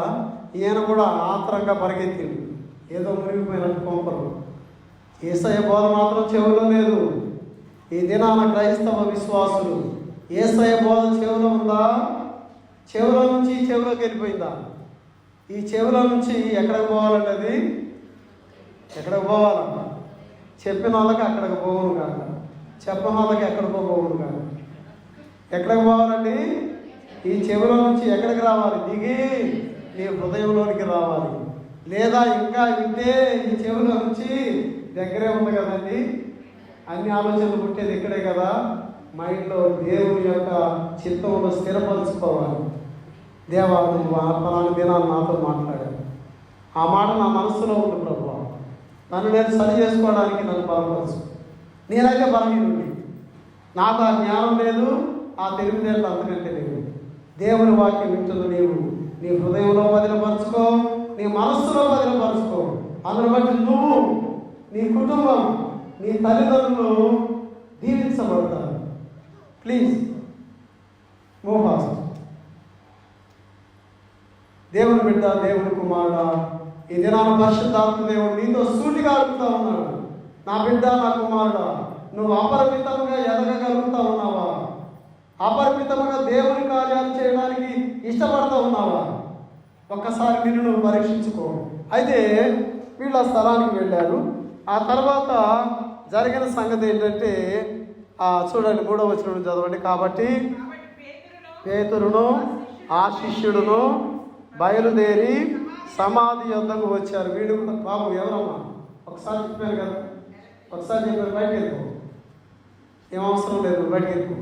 ఈయన కూడా ఆత్రంగా పరిగెత్తిండు, ఏదో మునిగిపోయినట్టు కొంపరు. యేసయ్య బోధ మాత్రం చెవిలో లేదు. ఈ దినాన క్రైస్తవ విశ్వాసులు యేసయ్య బోధ చెవిలో ఉందా? చెవిలో నుంచి చెవిలోకి వెళ్ళిపోయిందా? ఈ చెవిలో నుంచి ఎక్కడికి పోవాలన్నది, ఎక్కడికి పోవాలన్న చెప్పిన వాళ్ళకి అక్కడికి పోవును కాక, చెప్పని వాళ్ళకి ఎక్కడికో పోవును కాక. ఎక్కడికి పోవాలండి? ఈ చెవిలో నుంచి ఎక్కడికి రావాలి? దిగి నీ హృదయంలోనికి రావాలి. లేదా ఇంకా వింటే ఈ చెవిలో నుంచి దగ్గరే ఉంది కదండి, అన్ని ఆలోచనలు పుట్టేది ఇక్కడే కదా. మైండ్లో దేవుని యొక్క చిత్తంలో స్థిరపరుచుకోవాలి. దేవా, నువ్వు పలానా దినాలు నాతో మాట్లాడావు, ఆ మాట నా మనస్సులో ఉంది ప్రభు, నన్ను నేను సరి చేసుకోవడానికి నన్ను బలపరచు. నేనైతే బలహీనుడి, నాకు ఆ జ్ఞానం లేదు, ఆ తెలివితేటలు అంతకంటే లేదు. దేవుని వాక్యం వింటుంది నీవు నీ హృదయంలో భద్రపరచుకో, నీ మనస్సులో భద్రపరచుకో. అందును బట్టి నువ్వు, నీ కుటుంబం, నీ తల్లిదండ్రులు దీవించబడతారు. Please move fast. దేవుని బిడ్డ, దేవుని కుమారుడా, ఈ దినాన పరిశుద్ధాత్మ దేవుడు నీతో సూటిగా అడుగుతా ఉన్నాడు. నా బిడ్డ, నా కుమారుడా, నువ్వు అపరిమితంగా ఎదగగలుగుతా ఉన్నావా? అపరిమితంగా దేవుని కార్యాలు చేయడానికి ఇష్టపడతా ఉన్నావా? ఒక్కసారి నిన్ను నువ్వు పరీక్షించుకో. అయితే వీళ్ళు ఆ స్థలానికి వెళ్ళారు. ఆ తర్వాత జరిగిన సంగతి ఏంటంటే, చూడండి 3వ వచనం చదవండి. కాబట్టి పేతురును ఆ శిష్యుడును బయలుదేరి సమాధి యొద్దకు వచ్చారు. వీడు కూడా, బాబు ఎవరమ్మా, ఒకసారి చెప్పాను కదా, ఒకసారి చెప్పారు, బయటకు వెళ్ళిపో, ఏం అవసరం లేదు, బయటకు వెళ్ళిపో.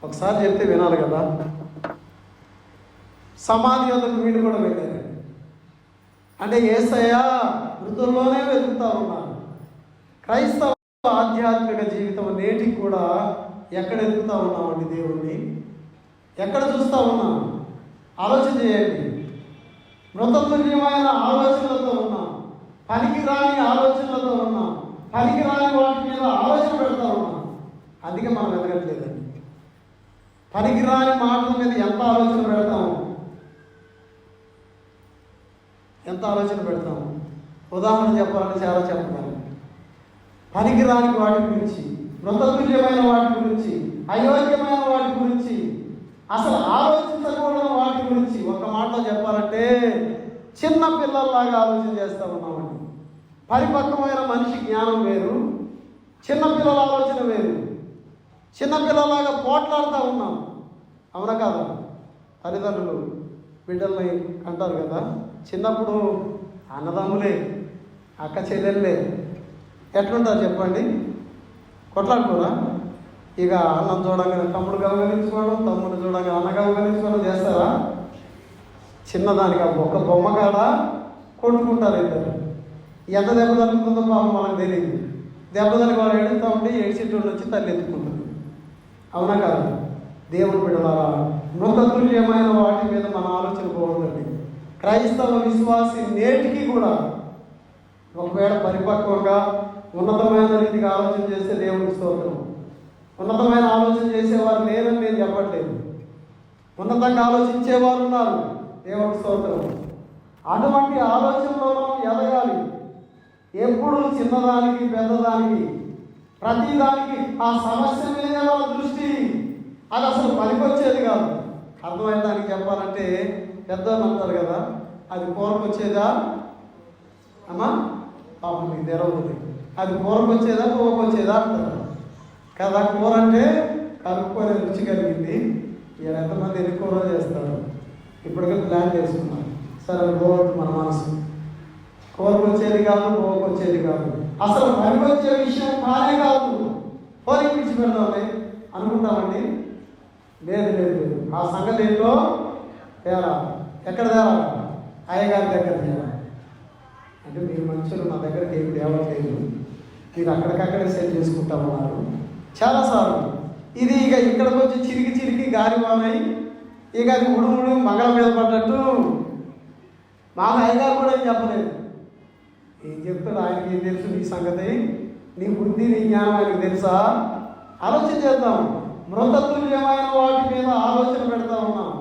ఒకసారి చెప్తే వినాలి కదా. సమాధి యొద్దకు వీడు కూడా వెళ్ళారు. అంటే యేసయ్య మృతుల్లోనే వెతుకుతా ఉన్నారు. క్రైస్తవ ఆధ్యాత్మిక జీవితం నేటికి కూడా ఎక్కడ ఎదుగుతూ ఉన్నామండి? దేవుణ్ణి ఎక్కడ చూస్తూ ఉన్నాం? ఆలోచన చేయండి. మృతతుల్యమైన ఆలోచనలతో ఉన్నాం, పనికి రాని ఆలోచనలతో ఉన్నాం, పనికి రాని వాటి మీద ఆలోచన పెడతా ఉన్నాం. అందుకే మనం ఎదగట్లేదండి. పనికి రాని మాటల మీద ఎంత ఆలోచన పెడతాము, ఎంత ఆలోచన పెడతాము. ఉదాహరణ చెప్పాలంటే చాలా చెప్పగలను. పనికి రాని వాటి గురించి, మృతతుల్యమైన వాటి గురించి, అయోగ్యమైన వాటి గురించి, అసలు ఆలోచించకూడని వాటి గురించి ఒక మాటలో చెప్పాలంటే చిన్న పిల్లల్లాగా ఆలోచన చేస్తూ ఉన్నామండి. పరిపక్వమైన మనిషి జ్ఞానం వేరు, చిన్నపిల్లల ఆలోచన వేరు. చిన్నపిల్లలాగా పోట్లాడుతూ ఉన్నాం. అవునా కాదా? తల్లిదండ్రులు బిడ్డల్ని అంటారు కదా, చిన్నప్పుడు అన్నదమ్ములే, అక్క చెల్లెళ్ళే, ఎట్లుంటారు చెప్పండి? కొట్లాడుకోరా? ఇక అన్నం చూడంగానే తమ్ముడు గమనించుకోవడం, తమ్ముడు చూడంగానే అన్న గమనించుకోవడం చేస్తారా? చిన్నదానికి ఒక బొమ్మ కాడ కొట్టుకుంటారు ఇద్దరు. ఎంత దెబ్బ తగ్గుతుందో పాపం మనకు తెలియదు. దెబ్బ తగ్గి వాడు ఏడుస్తూ ఉంటే ఏడ్చిట్టు వచ్చి తల్లి ఎత్తుకుంటుంది. అవునా కాదు? దేవుని బిడ్డలారా, మృతతుల్యమైన వాటి మీద మన ఆలోచన పోవద్దండి. క్రైస్తవ విశ్వాసి నేటికి కూడా ఒకవేళ పరిపక్వంగా ఉన్నతమైన రీతిగా ఆలోచన చేస్తే దేవునికి స్తోత్రం. ఉన్నతమైన ఆలోచన చేసేవారు లేరని నేను చెప్పట్లేదు. ఉన్నతంగా ఆలోచించేవారు ఉన్నారు, దేవునికి స్తోత్రం. అటువంటి ఆలోచనలో మనం ఎదగాలి. ఎప్పుడు చిన్నదానికి పెద్దదానికి ప్రతిదానికి ఆ సమస్య మీద మన దృష్టి, అది అసలు పనికొచ్చేది కాదు. అర్థమైన దానికి చెప్పాలంటే పెద్దలు అంటారు కదా, అది కూరకొచ్చేదా అమ్మా, పాపం మీకు తెరవుతుంది, అది కూరకొచ్చేదా పువ్వుకొచ్చేదా అంటారు కదా. కూర అంటే కలుపుకొని రుచి కలిగింది. ఇలా ఎంతమంది ఎన్ని కూరలు చేస్తారు? ఇప్పటికే ప్లాన్ చేసుకున్నాం. సరే పోవద్దు మన మనసు, కూరకు వచ్చేది కాదు, పువ్వుకు వచ్చేది కాదు, అసలు పనికొచ్చే విషయం కానే కాదు. పోనీ పిచ్చి పెడదామని అనుకుంటామండి. లేదు లేదు లేదు, ఆ సంగతి ఏంటో తేరా. ఎక్కడ తేరా? అయ్యగారి దగ్గర తేరా. అంటే మీరు మనుషులు నా దగ్గరికి ఏమి తేవట్లేదు, మీరు అక్కడికక్కడే సెట్ చేసుకుంటా ఉన్నారు చాలాసార్లు. ఇది ఇక ఇక్కడికి వచ్చి చిరిగి చిరిగి గాలివానై ఇక అది ఉడుముడు మగల మీద పడ్డట్టు. మాకు అయ్యగారు కూడా ఏం చెప్పలేదు. ఏం చెప్తాడు? ఆయనకి ఏం తెలుసు నీ సంగతి? నీ బుద్ధి, నీ జ్ఞానం ఆయనకు తెలుసా? ఆలోచన చేద్దాం. మృతతుల్యమైన వాటి మీద ఆలోచన పెడతా ఉన్నాం.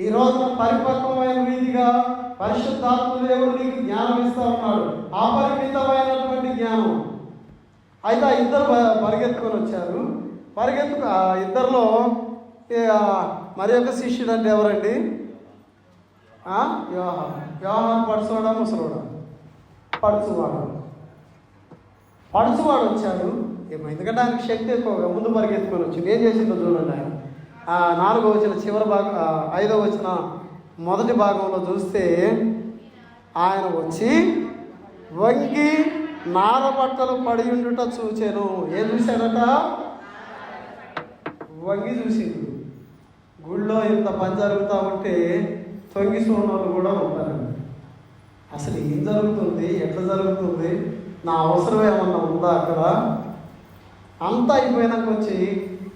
ఈ రోజున పరిపక్వమైన రీతిగా పరిశుద్ధాత్మ దేవుడు నీకు జ్ఞానం ఇస్తూ ఉన్నాడు, అపరిమితమైనటువంటి జ్ఞానం. అయితే ఆ ఇద్దరు పరిగెత్తుకొని వచ్చారు. ఇద్దరిలో మరి ఒక శిష్యుడు అంటే ఎవరండి? యోహాను పడుచువాడా ముసలోడా? పడుచువాడు వచ్చాడు. ఎందుకంటే ఆయనకు శక్తి ఎక్కువగా ముందు పరిగెత్తుకొని వచ్చింది. ఏం చేసిందో చూడండి. ఆయన 4వ వచనం చివరి భాగం, 5వ వచనం మొదటి భాగంలో చూస్తే ఆయన వచ్చి వంగి నారబట్టలు పడి ఉండుట చూచాను. ఏం చూశాడట? వంగి చూసిండు. గుళ్ళో ఇంత పని జరుగుతూ ఉంటే తొంగి చూడని కూడా ఉంటారండి. అసలు ఏం జరుగుతుంది, ఎట్లా జరుగుతుంది, నా అవసరం ఏమన్నా ఉందా అక్కడ? అంతా అయిపోయినాక వచ్చి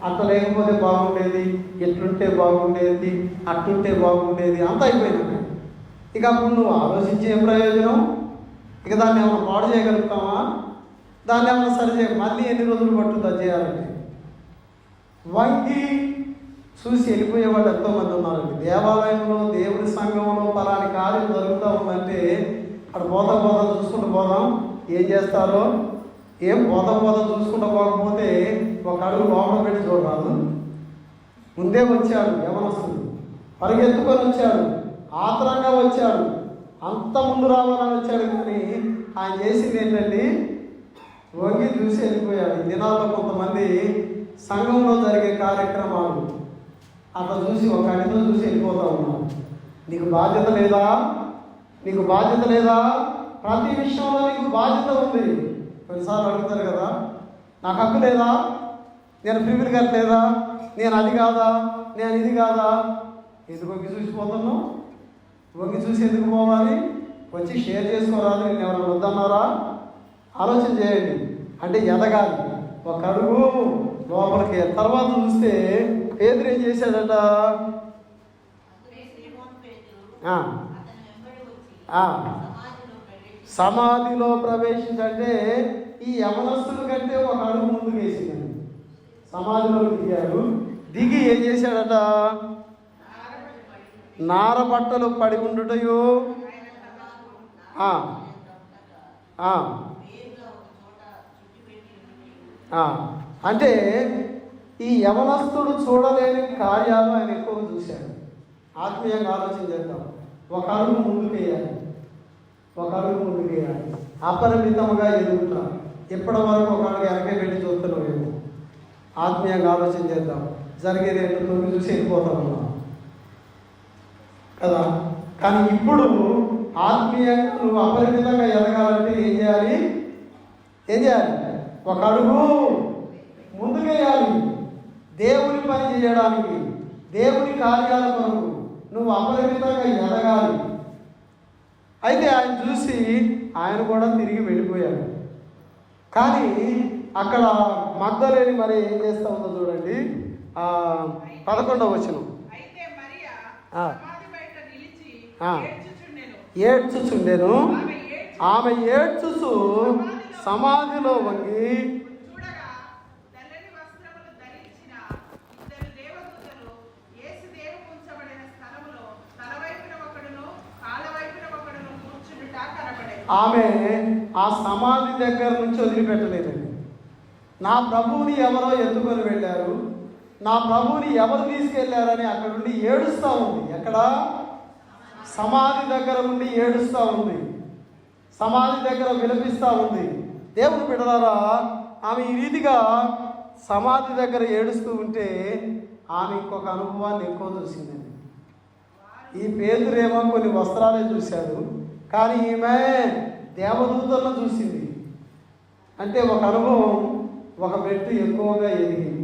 అట్లా లేకపోతే బాగుండేది, ఎట్లుంటే బాగుండేది, అట్లుంటే బాగుండేది, అంతా అయిపోయినాక ఇక అప్పుడు నువ్వు ఆలోచించి ఏం ప్రయోజనం? ఇక దాన్ని ఏమైనా పాడు చేయగలుగుతామా? దాన్ని ఏమైనా సరి చేయ మళ్ళీ ఎన్ని రోజులు పట్టుద్దా చేయాలంటే? వంగి చూసి వెళ్ళిపోయే వాళ్ళు ఎంతోమంది ఉన్నారండి. దేవాలయంలో దేవుడి సంఘంలో పలాని కార్యం జరుగుతూ ఉందంటే అక్కడ పోతా చూసుకుంటూ పోదాం. ఏం చేస్తారో ఏం పోతా చూసుకుంటూ పోకపోతే ఒక అడుగు లోపల పెట్టి చూడరాదు. ముందే వచ్చాడు యవనస్తుడు, పరిగెత్తుకొని వచ్చాడు, ఆత్రంగా వచ్చాడు, అంత ముందు రావాలని వచ్చాడు. కానీ ఆయన చేసింది ఏంటండి, వంగి చూసి వెళ్ళిపోయాడు. ఈ దినాల్లో కొంతమంది సంఘంలో జరిగే కార్యక్రమాలు అట్లా చూసి ఒక అడితో చూసి వెళ్ళిపోతూ ఉన్నాడు. నీకు బాధ్యత లేదా? నీకు బాధ్యత లేదా? ప్రతి విషయంలో నీకు బాధ్యత ఉంది. కొన్నిసార్లు అడుగుతారు కదా, నాకు హక్కు లేదా, నేను ప్రివిల్ కట్టలేదా, నేను అది కాదా, నేను ఇది కాదా. ఎందుకు వంగి చూసిపోతున్నావు? వంగి చూసి ఎందుకు పోవాలి? వచ్చి షేర్ చేసుకోరాదు. నేను ఎవరైనా వద్దన్నారా? ఆలోచన చేయండి. అంటే ఎదగాలి, ఒక అడుగు లోపలికి. తర్వాత చూస్తే పేదరు ఏం చేశాడట, సమాధిలో ప్రవేశించంటే ఈ యవనస్తుల కంటే ఒక అడుగు ముందుకు వేసిందండి. సమాధిలో దిగాడు. దిగి ఏం చేశాడట, నార బట్టలు పడి ఉండుటయో అంటే ఈ యవనస్తుడు చూడలేని కార్యాలు ఆయన ఎక్కువ చూశాడు. ఆత్మీయంగా ఆలోచన చేద్దాం. ఒక అడుగు ముందుకేయాలి, ఒక అడుగు ముందుకేయాలి. అపరిమితంగా ఎదుగుతా. ఇప్పటి వరకు ఒక అడుగు వెనకే పెట్టి చూస్తున్నావు. ఆత్మీయంగా ఆలోచన చేద్దాం. జరిగేది ఏంటో నువ్వు చూసి వెళ్ళిపోతా ఉన్నావు కదా. కానీ ఇప్పుడు ఆత్మీయంగా నువ్వు అపరిమితంగా ఎదగాలంటే ఏం చేయాలి? ఒక అడుగు ముందుకేయాలి. దేవుని పని చేయడానికి, దేవుని కార్యాల కొరకు నువ్వు అపరిమితంగా ఎదగాలి. అయితే ఆయన చూసి ఆయన కూడా తిరిగి వెళ్ళిపోయాడు. కానీ అక్కడ మగ్దలేని మరి ఏం చేస్తూ ఉందో చూడండి. 11వ వచనం. ఏడ్చుచుండెను. ఆమె ఏడ్చుచు సమాధిలో వంగి ఆమె ఆ సమాధి దగ్గర నుంచి వదిలిపెట్టలేదండి. నా ప్రభువుని ఎవరో ఎత్తుకొని వెళ్ళారు, నా ప్రభువుని ఎవరు తీసుకెళ్లారని అక్కడ నుండి ఏడుస్తూ ఉంది. ఎక్కడ? సమాధి దగ్గర నుండి ఏడుస్తూ ఉంది, సమాధి దగ్గర విలపిస్తూ ఉంది. దేవుని బిడ్డలారా, ఆమె ఈ రీతిగా సమాధి దగ్గర ఏడుస్తూ ఉంటే ఆమె ఇంకొక అనుభవాన్ని ఎక్కువ చూసిందండి. ఈ పేతురేమో కొన్ని వస్త్రాలే చూశాడు, కానీ ఈమె దేవదూతలను చూసింది. అంటే ఒక అనుభవం ఒక మెట్టు ఎక్కువగా ఎదిగింది.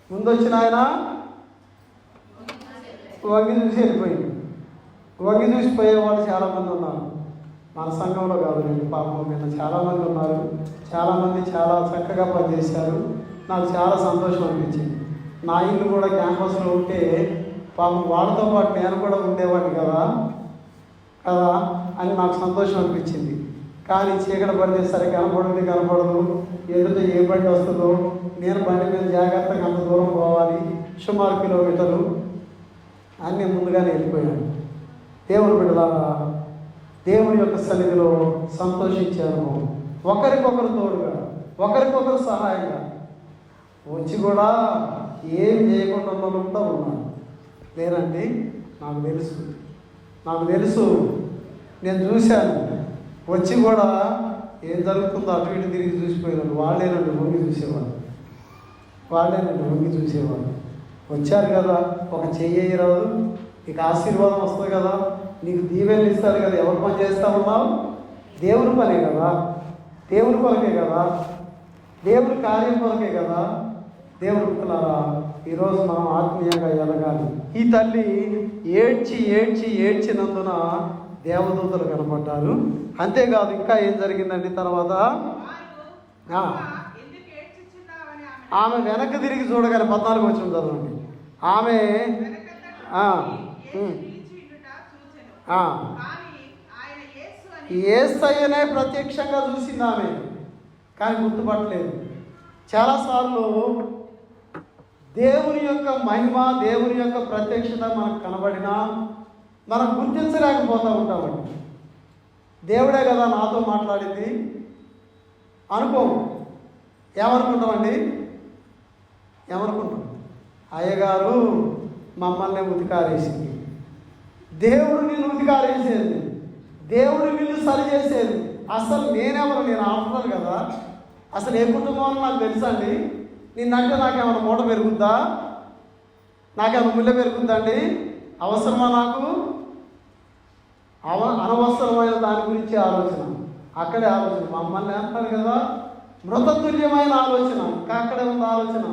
ముందొచ్చిన ఆయన వంగి చూసి వెళ్ళిపోయింది. వంగి చూసిపోయే వాళ్ళు చాలామంది ఉన్నారు. మన సంఘంలో కాదు, నేను పాపం మీద చాలామంది ఉన్నారు. చాలామంది చాలా చక్కగా పనిచేశారు. నాకు చాలా సంతోషం అనిపించింది. నా ఇల్లు కూడా క్యాంపస్లో ఉంటే పాపం వాళ్ళతో పాటు నేను కూడా ఉండేవాడిని కదా అని నాకు సంతోషం అనిపించింది. కానీ చీకటి పడితే సరే కనపడదు, ఎదుట ఏ బండి వస్తుందో, నేను బండి మీద జాగ్రత్తగా అంత దూరం పోవాలి, సుమారు కిలోమీటర్లు అన్నీ ముందుగానే వెళ్ళిపోయాను. దేవుని బిడ్డలారా, దేవుని యొక్క సన్నిధిలో సంతోషించాను. ఒకరికొకరు తోడుగా, ఒకరికొకరు సహాయంగా వచ్చి కూడా ఏం చేయకుండా ఉన్న కూడా ఉన్నాను. లేదండి, నాకు తెలుసు, నేను చూశాను. వచ్చి కూడా ఏం జరుగుతుందో అటు ఇటు తిరిగి చూసిపోయినాడు. వాళ్ళేనండి వంగి చూసేవాళ్ళు. వచ్చారు కదా, ఒక చెయ్యి రాదు, నీకు ఆశీర్వాదం వస్తుంది కదా, నీకు దీవెనలు ఇస్తారు కదా. ఎవరు పని చేస్తూ ఉన్నావు? దేవుని పనే కదా, దేవుని కొరకే కదా, దేవుని కార్యం కొరకే కదా. దేవుని పిల్లలారా, ఈరోజు మనం ఆత్మీయంగా ఎదగాలి. ఈ తల్లి ఏడ్చినందున దేవదూతలు కనపడ్డారు. అంతేకాదు, ఇంకా ఏం జరిగిందండి తర్వాత? ఆమె వెనక్కి తిరిగి చూడగానే 14 వచ్చిన చదవండి. ఆమె యేసయ్యనే ప్రత్యక్షంగా చూసింది ఆమె, కానీ గుర్తుపట్టలేదు. చాలాసార్లు దేవుని యొక్క మహిమ, దేవుని యొక్క ప్రత్యక్షత మనకు కనబడినా మనం గుర్తించలేకపోతూ ఉంటామండి. దేవుడే కదా నాతో మాట్లాడింది అనుకోము. ఏమనుకుంటామండి? ఏమనుకుంటాం? అయ్యగారు మమ్మల్ని ఉతికారేసింది, దేవుడు నిన్ను ఉతికారేసేది, దేవుడు నిన్ను సరి చేసేది. అసలు నేనెవరు? నేను ఆడుతున్నాను కదా. అసలు ఏ కుటుంబం నాకు తెలుసా అండి? నిన్నంటే నాకేమైనా మూట పెరుగుద్దా? నాకేమైనా ముళ్ళ పెరుగుద్దా అండి? అవసరమా నాకు? అనవసరమైన దాని గురించి ఆలోచన, అక్కడే ఆలోచన. మమ్మల్ని అంటారు కదా మృతతుల్యమైన ఆలోచన, ఇంకా అక్కడే ఉంది ఆలోచన.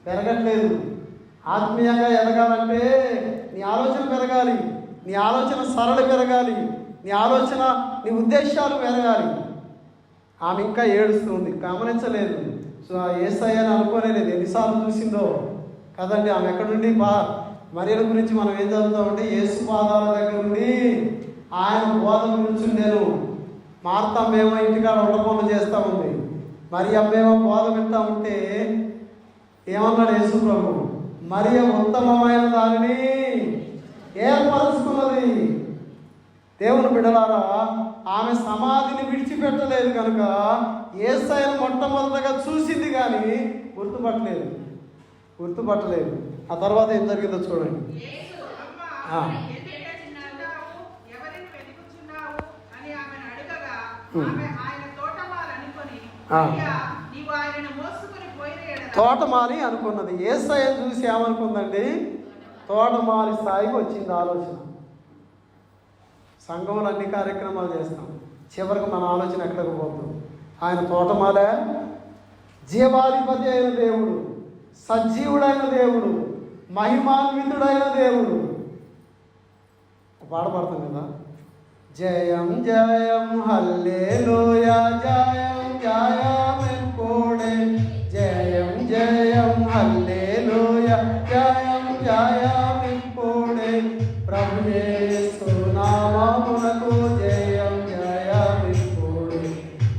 పెరగట్లేదు. ఆత్మీయంగా ఎదగాలంటే నీ ఆలోచన పెరగాలి, నీ ఆలోచన సరళ పెరగాలి, నీ ఆలోచన, నీ ఉద్దేశాలు పెరగాలి. ఆమె ఇంకా ఏడుస్తుంది, గమనించలేదు. సో యేసయ్యని అనుకోలేదు, ఎన్నిసార్లు చూసిందో కదండి. ఆమె ఎక్కడి నుండి మరియల గురించి మనం ఏం చదువుతామంటే యేసు పాదాల దగ్గర నుండి ఆయన బోధ గురించి నేను మార్తమ్మేమో ఇంటికాడ ఉండకుండా చేస్తూ ఉంది, మరి అమ్మేమో బోధ వింటా ఉంటే ఏమన్నాడు యేసు ప్రభు? మరియ ఉత్తమమైన దానిని ఏర్పరచుకున్నది. దేవుని బిడ్డలారా, ఆమె సమాధిని విడిచిపెట్టలేదు కనుక యేసయ్యను మొట్టమొదటగా చూసింది కానీ గుర్తుపట్టలేదు. ఆ తర్వాత ఏం జరిగిందో చూడండి. తోటమాలి అనుకున్నది. యేసయ్యను చూసి ఏమనుకుందండి? తోటమాలి స్థాయికి వచ్చింది ఆలోచన. సంఘంలో అన్ని కార్యక్రమాలు చేస్తాం, చివరికి మన ఆలోచన ఎక్కడికి పోతుంది? ఆయన తోటమాలే, జీవాధిపతి అయిన దేవుడు, సజీవుడైన దేవుడు, మహిమాన్వితుడైన దేవుడు. పాడపడతాం కదా, జయం జయం హల్లెలూయా, జయం జయం కోడే, జయం జయం హల్లెలూయా, జయం జయం కోడే, ప్రభు యేసు నామమునకు జయం జయం కోడే,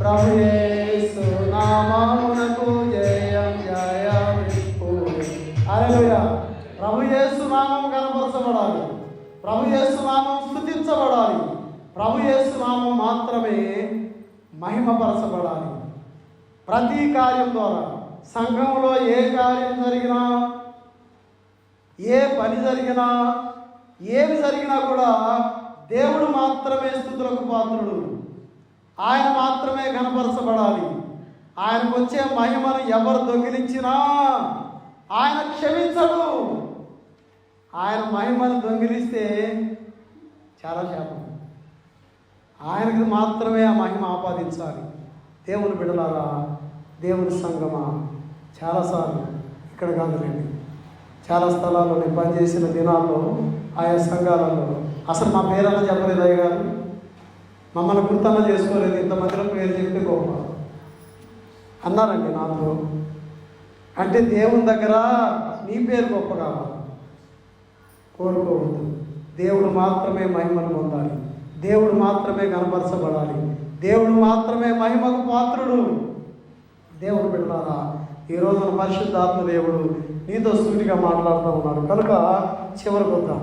ప్రభు యేసు నామమునకు జయం జయం కోడే. హల్లెలూయా. ప్రభు యేసు నామం కనపరచబడాలి, ప్రభు యేసు నామం స్తుతించబడాలి, ప్రభు యేసు నామం మాత్రమే మహిమపరచబడాలి. ప్రతి కార్యం ద్వారా, సంఘంలో ఏ కార్యం జరిగినా, ఏ పని జరిగినా, ఏమి జరిగినా కూడా దేవుడు మాత్రమే స్తుతులకు పాత్రుడు, ఆయన మాత్రమే ఘనపరచబడాలి. ఆయనకు వచ్చే మహిమను ఎవరు దొంగిలించినా ఆయన క్షమించడు. ఆయన మహిమను దొంగిలిస్తే చాలా శాపం. ఆయనకి మాత్రమే ఆ మహిమ ఆపాదించాలి. దేవుని బిడ్డలారా, దేవుని సంగమా, చాలాసార్లు ఇక్కడ కాదులేండి, చాలా స్థలాల్లో నేను పనిచేసిన దినాల్లో ఆయా సంఘాలలో అసలు మా పేరన్నా చెప్పలేదు అయ్య గారు, మమ్మల్ని గుర్తన్నా చేసుకోలేదు, ఇంతమందిలో పేరు చెప్తే గొప్ప అన్నారండి నాతో. అంటే దేవుని దగ్గర నీ పేరు గొప్ప కావాలి, కోరుకోవద్దు. దేవుడు మాత్రమే మహిమను పొందాలి, దేవుడు మాత్రమే కనపరచబడాలి, దేవుడు మాత్రమే మహిమకు పాత్రుడు. దేవుడు బిడ్డలారా, ఈరోజు పరిశుద్ధాత్మ దేవుడు నీతో సూటిగా మాట్లాడుతూ ఉన్నాడు కనుక చివరికి వద్దాం.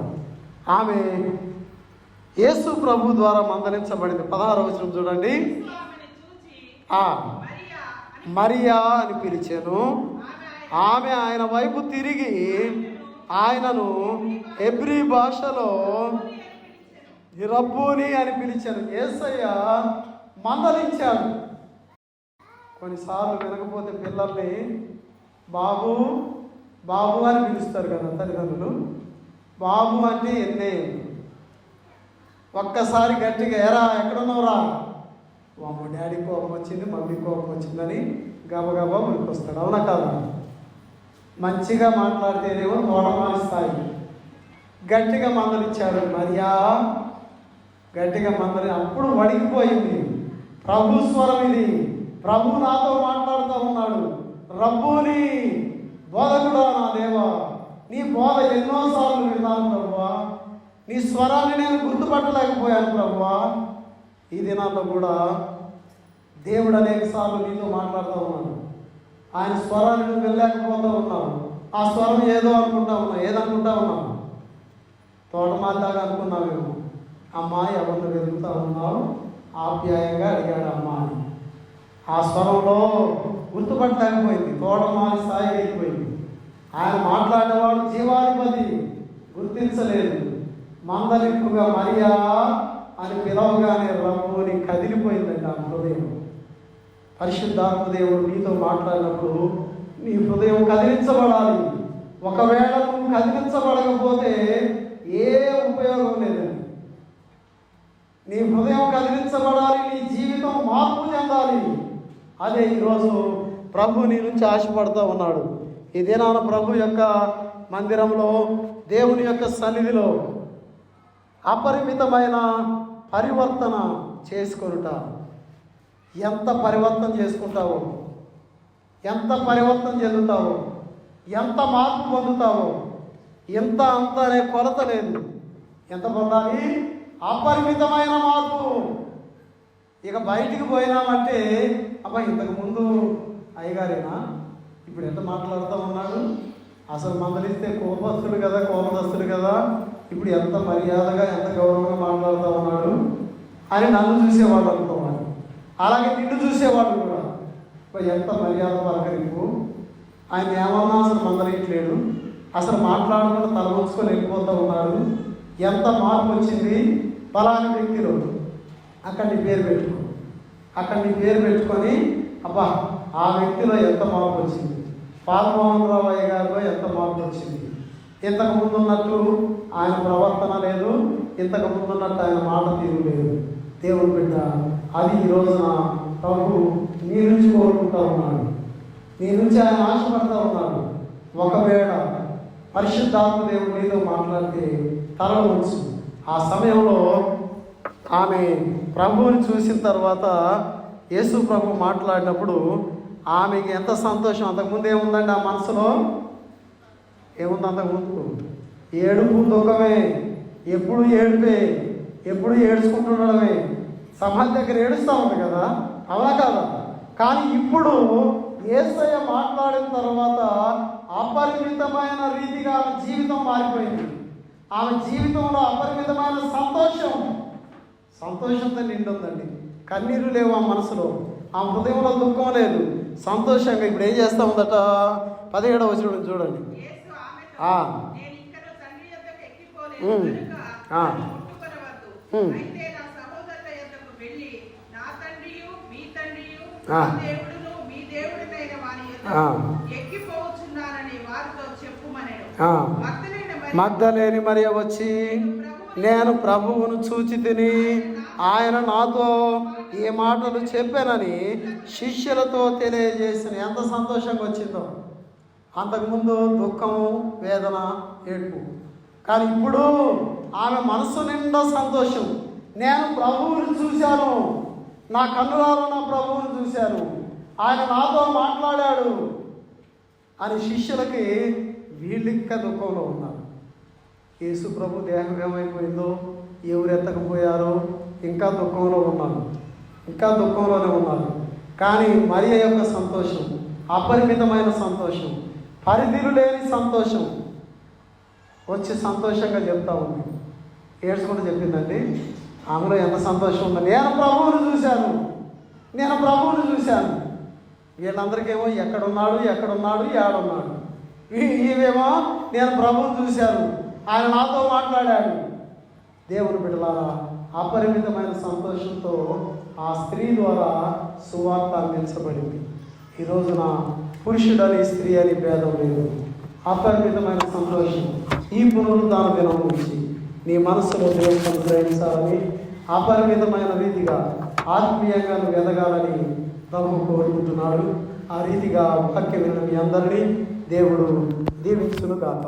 ఆమె యేసు ప్రభు ద్వారా మందలించబడింది. 16వ వచనం చూడండి. మరియా అని పిలిచాను. ఆమె ఆయన వైపు తిరిగి ఆయనను హెబ్రీ భాషలో రబ్బూని అని పిలిచాను. యేసయ్య మందలించాడు. కొన్నిసార్లు వినకపోతే పిల్లల్ని బాబు బాబు అని పిలుస్తారు కదా తల్లిదండ్రులు. బాబు అంటే ఎన్నే, ఒక్కసారి గట్టిగా ఎరా ఎక్కడున్నావురా, అమ్మ డాడీ కోపం వచ్చింది, మమ్మీ కోపం వచ్చిందని గబగబా ఉనికొస్తాడు. అవునా కాదా? మంచిగా మాట్లాడితేనేమో తోడమాని స్థాయి. గట్టిగా మందలిచ్చాడు మరియా, గట్టిగా మందలి. అప్పుడు వడికిపోయింది. ప్రభు స్వరం ఇది, ప్రభు నాతో మాట్లాడుతూ ఉన్నాడు. రబ్బూని, బోధకుడా నా దేవా, నీ బోధ ఎన్నోసార్లు విన్నాను ప్రభువా, నీ స్వరాన్ని నేను గుర్తుపట్టలేకపోయాను ప్రభువా. ఈ దినాల్లో కూడా దేవుడు అనేక సార్లు నీతో మాట్లాడుతూ ఉన్నాడు. ఆయన స్వరాన్ని నువ్వు వెళ్ళలేకపోతూ ఉన్నావు. ఆ స్వరం ఏదో అనుకుంటా ఉన్నాం. ఏదనుకుంటా ఉన్నాం? తోటమాలిలాగా అనుకున్నామేమో. అమ్మాయి ఎవరిని వెతుకుతా ఉన్నావు? ఆప్యాయంగా అడిగాడు అమ్మాయి. ఆ స్వరంలో గుర్తుపట్టలేకపోయింది. తోటమాలి స్థాయికి వెళ్ళిపోయింది. ఆయన మాట్లాడేవాడు జీవాధిపతి, గుర్తించలేదు. మందలింపుగా మరియా అని పిలవగానే రమ్ముని కదిలిపోయిందండి ఆ హృదయం. పరిశుద్ధాత్మ దేవుడు నీతో మాట్లాడినప్పుడు నీ హృదయం కదిలించబడాలి. ఒకవేళ నువ్వు కదిలించబడకపోతే ఏ ఉపయోగం లేదండి. నీ హృదయం కదిలించబడాలి, నీ జీవితం మార్పు చెందాలి. అదే ఈరోజు ప్రభు నీ నుంచి ఆశపడుతూ ఉన్నాడు. ఈ దినాన ప్రభు యొక్క మందిరంలో, దేవుని యొక్క సన్నిధిలో అపరిమితమైన పరివర్తన చేసుకొనుట. ఎంత పరివర్తన చేసుకుంటావో, ఎంత పరివర్తన చెందుతావో, ఎంత మార్పు పొందుతావో, ఎంత అంత అనే కొలత లేదు. ఎంత పొందాలి? అపరిమితమైన మార్పు. ఇక బయటికి పోయినామంటే అబ్బా ఇంతకుముందు అయ్యగారేనా, ఇప్పుడు ఎంత మాట్లాడుతూ ఉన్నాడు, అసలు మందలిస్తే కోపస్తుడు కదా, కోపదస్తుడు కదా, ఇప్పుడు ఎంత మర్యాదగా ఎంత గౌరవంగా మాట్లాడుతూ ఉన్నాడు అని నన్ను చూసేవాళ్ళు అనుకోవాలి. అలాగే నిన్ను చూసేవాళ్ళు కూడా ఎంత మర్యాద పలకరింపు, ఆయన ఏమన్నా అసలు మందలియట్లేడు, అసలు మాట్లాడకుండా తల ఉంచుకొని వెళ్ళిపోతూ ఉన్నాడు. ఎంత మార్పు వచ్చింది పలాని వ్యక్తిలో. అక్కడ నీ పేరు పెట్టుకో, అక్కడ నీ పేరు పెట్టుకొని అబ్బా ఆ వ్యక్తిలో ఎంత మార్పు వచ్చింది, పాల్మోహన్ అయ్య గారిలో ఎంత మార్పు వచ్చింది. ఇంతకు ముందు ఉన్నట్టు ఆయన ప్రవర్తన లేదు, ఇంతకు ముందు ఉన్నట్టు ఆయన మాట తీరు లేదు. దేవుడు బిడ్డ, అది ఈ రోజున ప్రభు నీ నుంచి కోరుకుంటూ ఉన్నాడు, నీ నుంచి ఆయన ఆశపడతా ఉన్నాడు. ఒకవేళ పరిశుద్ధాత్మ దేవుడు నీతో మాట్లాడితే తల ఉంచు. ఆ సమయంలో ఆమె ప్రభువుని చూసిన తర్వాత యేసు ప్రభు మాట్లాడినప్పుడు ఆమెకి ఎంత సంతోషం. అంతకుముందు ఏముందండి ఆ మనసులో? ఏముంది అంతకుముందు? ఏడుపు, దుఃఖమే, ఎప్పుడు ఏడుపే, ఎప్పుడు ఏడ్చుకుంటుండడమే. సమాధి దగ్గర ఏడుస్తూ ఉంది కదా, అవునా కదా? కానీ ఇప్పుడు యేసయ్య మాట్లాడిన తర్వాత అపరిమితమైన రీతిగా ఆమె జీవితం మారిపోయింది. ఆమె జీవితంలో అపరిమితమైన సంతోషంతో నిండుందండి. కన్నీరు లేవు ఆ మనసులో, ఆ హృదయంలో దుఃఖం లేదు, సంతోషంగా. ఇప్పుడు ఏం చేస్తా ఉందట? 17వ వచనం చూడండి. మగ్దలేని మరియ వచ్చి, నేను ప్రభువును చూచి తిని ఆయన నాతో ఈ మాటలు చెప్పానని శిష్యులతో తెలియజేసిన. ఎంత సంతోషంగా వచ్చిందో. అంతకుముందు దుఃఖము, వేదన, ఏడ్పు. కానీ ఇప్పుడు ఆమె మనసు నిండా సంతోషం. నేను ప్రభువుని చూశాను, నా కన్నులారా నా ప్రభువుని చూశాను, ఆయన నాతో మాట్లాడాడు అని శిష్యులకి వీళ్ళిక్క దుఃఖంలో ఉన్నారు. యేసు ప్రభు దేహం ఏమైపోయిందో, ఎవరు ఎత్తకపోయారో, ఇంకా దుఃఖంలో ఉన్నారు, ఇంకా దుఃఖంలోనే ఉన్నారు. కానీ మరియ యొక్క సంతోషం అపరిమితమైన సంతోషం, పరిధిలు లేని సంతోషం వచ్చి సంతోషంగా చెప్తా ఉంది. ఏడ్చుకుంటూ చెప్పిందండి. ఆమెలో ఎంత సంతోషం ఉందో. నేను ప్రభువుని చూశాను, నేను ప్రభువుని చూశాను. వీళ్ళందరికేమో ఎక్కడున్నాడు, ఏడున్నాడు. ఈవేమో నేను ప్రభువుని చూశాను, ఆయన నాతో మాట్లాడాడు. దేవుని బిడ్డలారా, అపరిమితమైన సంతోషంతో ఆ స్త్రీ ద్వారా సువార్త అందించబడింది. ఈ రోజున పురుషుడని స్త్రీ అని భేదం లేదు. అపరిమితమైన సంతోషం ఈ పునరుద్ధాన దినం నుంచి నీ మనస్సులో దేవుని గ్రహించాలని, అపరిమితమైన రీతిగా ఆత్మీయంగా నువ్వు ఎదగాలని ప్రభు కోరుకుంటున్నాడు. ఆ రీతిగా వాక్యం విన్న మీ అందరినీ దేవుడు దీవించును గాక.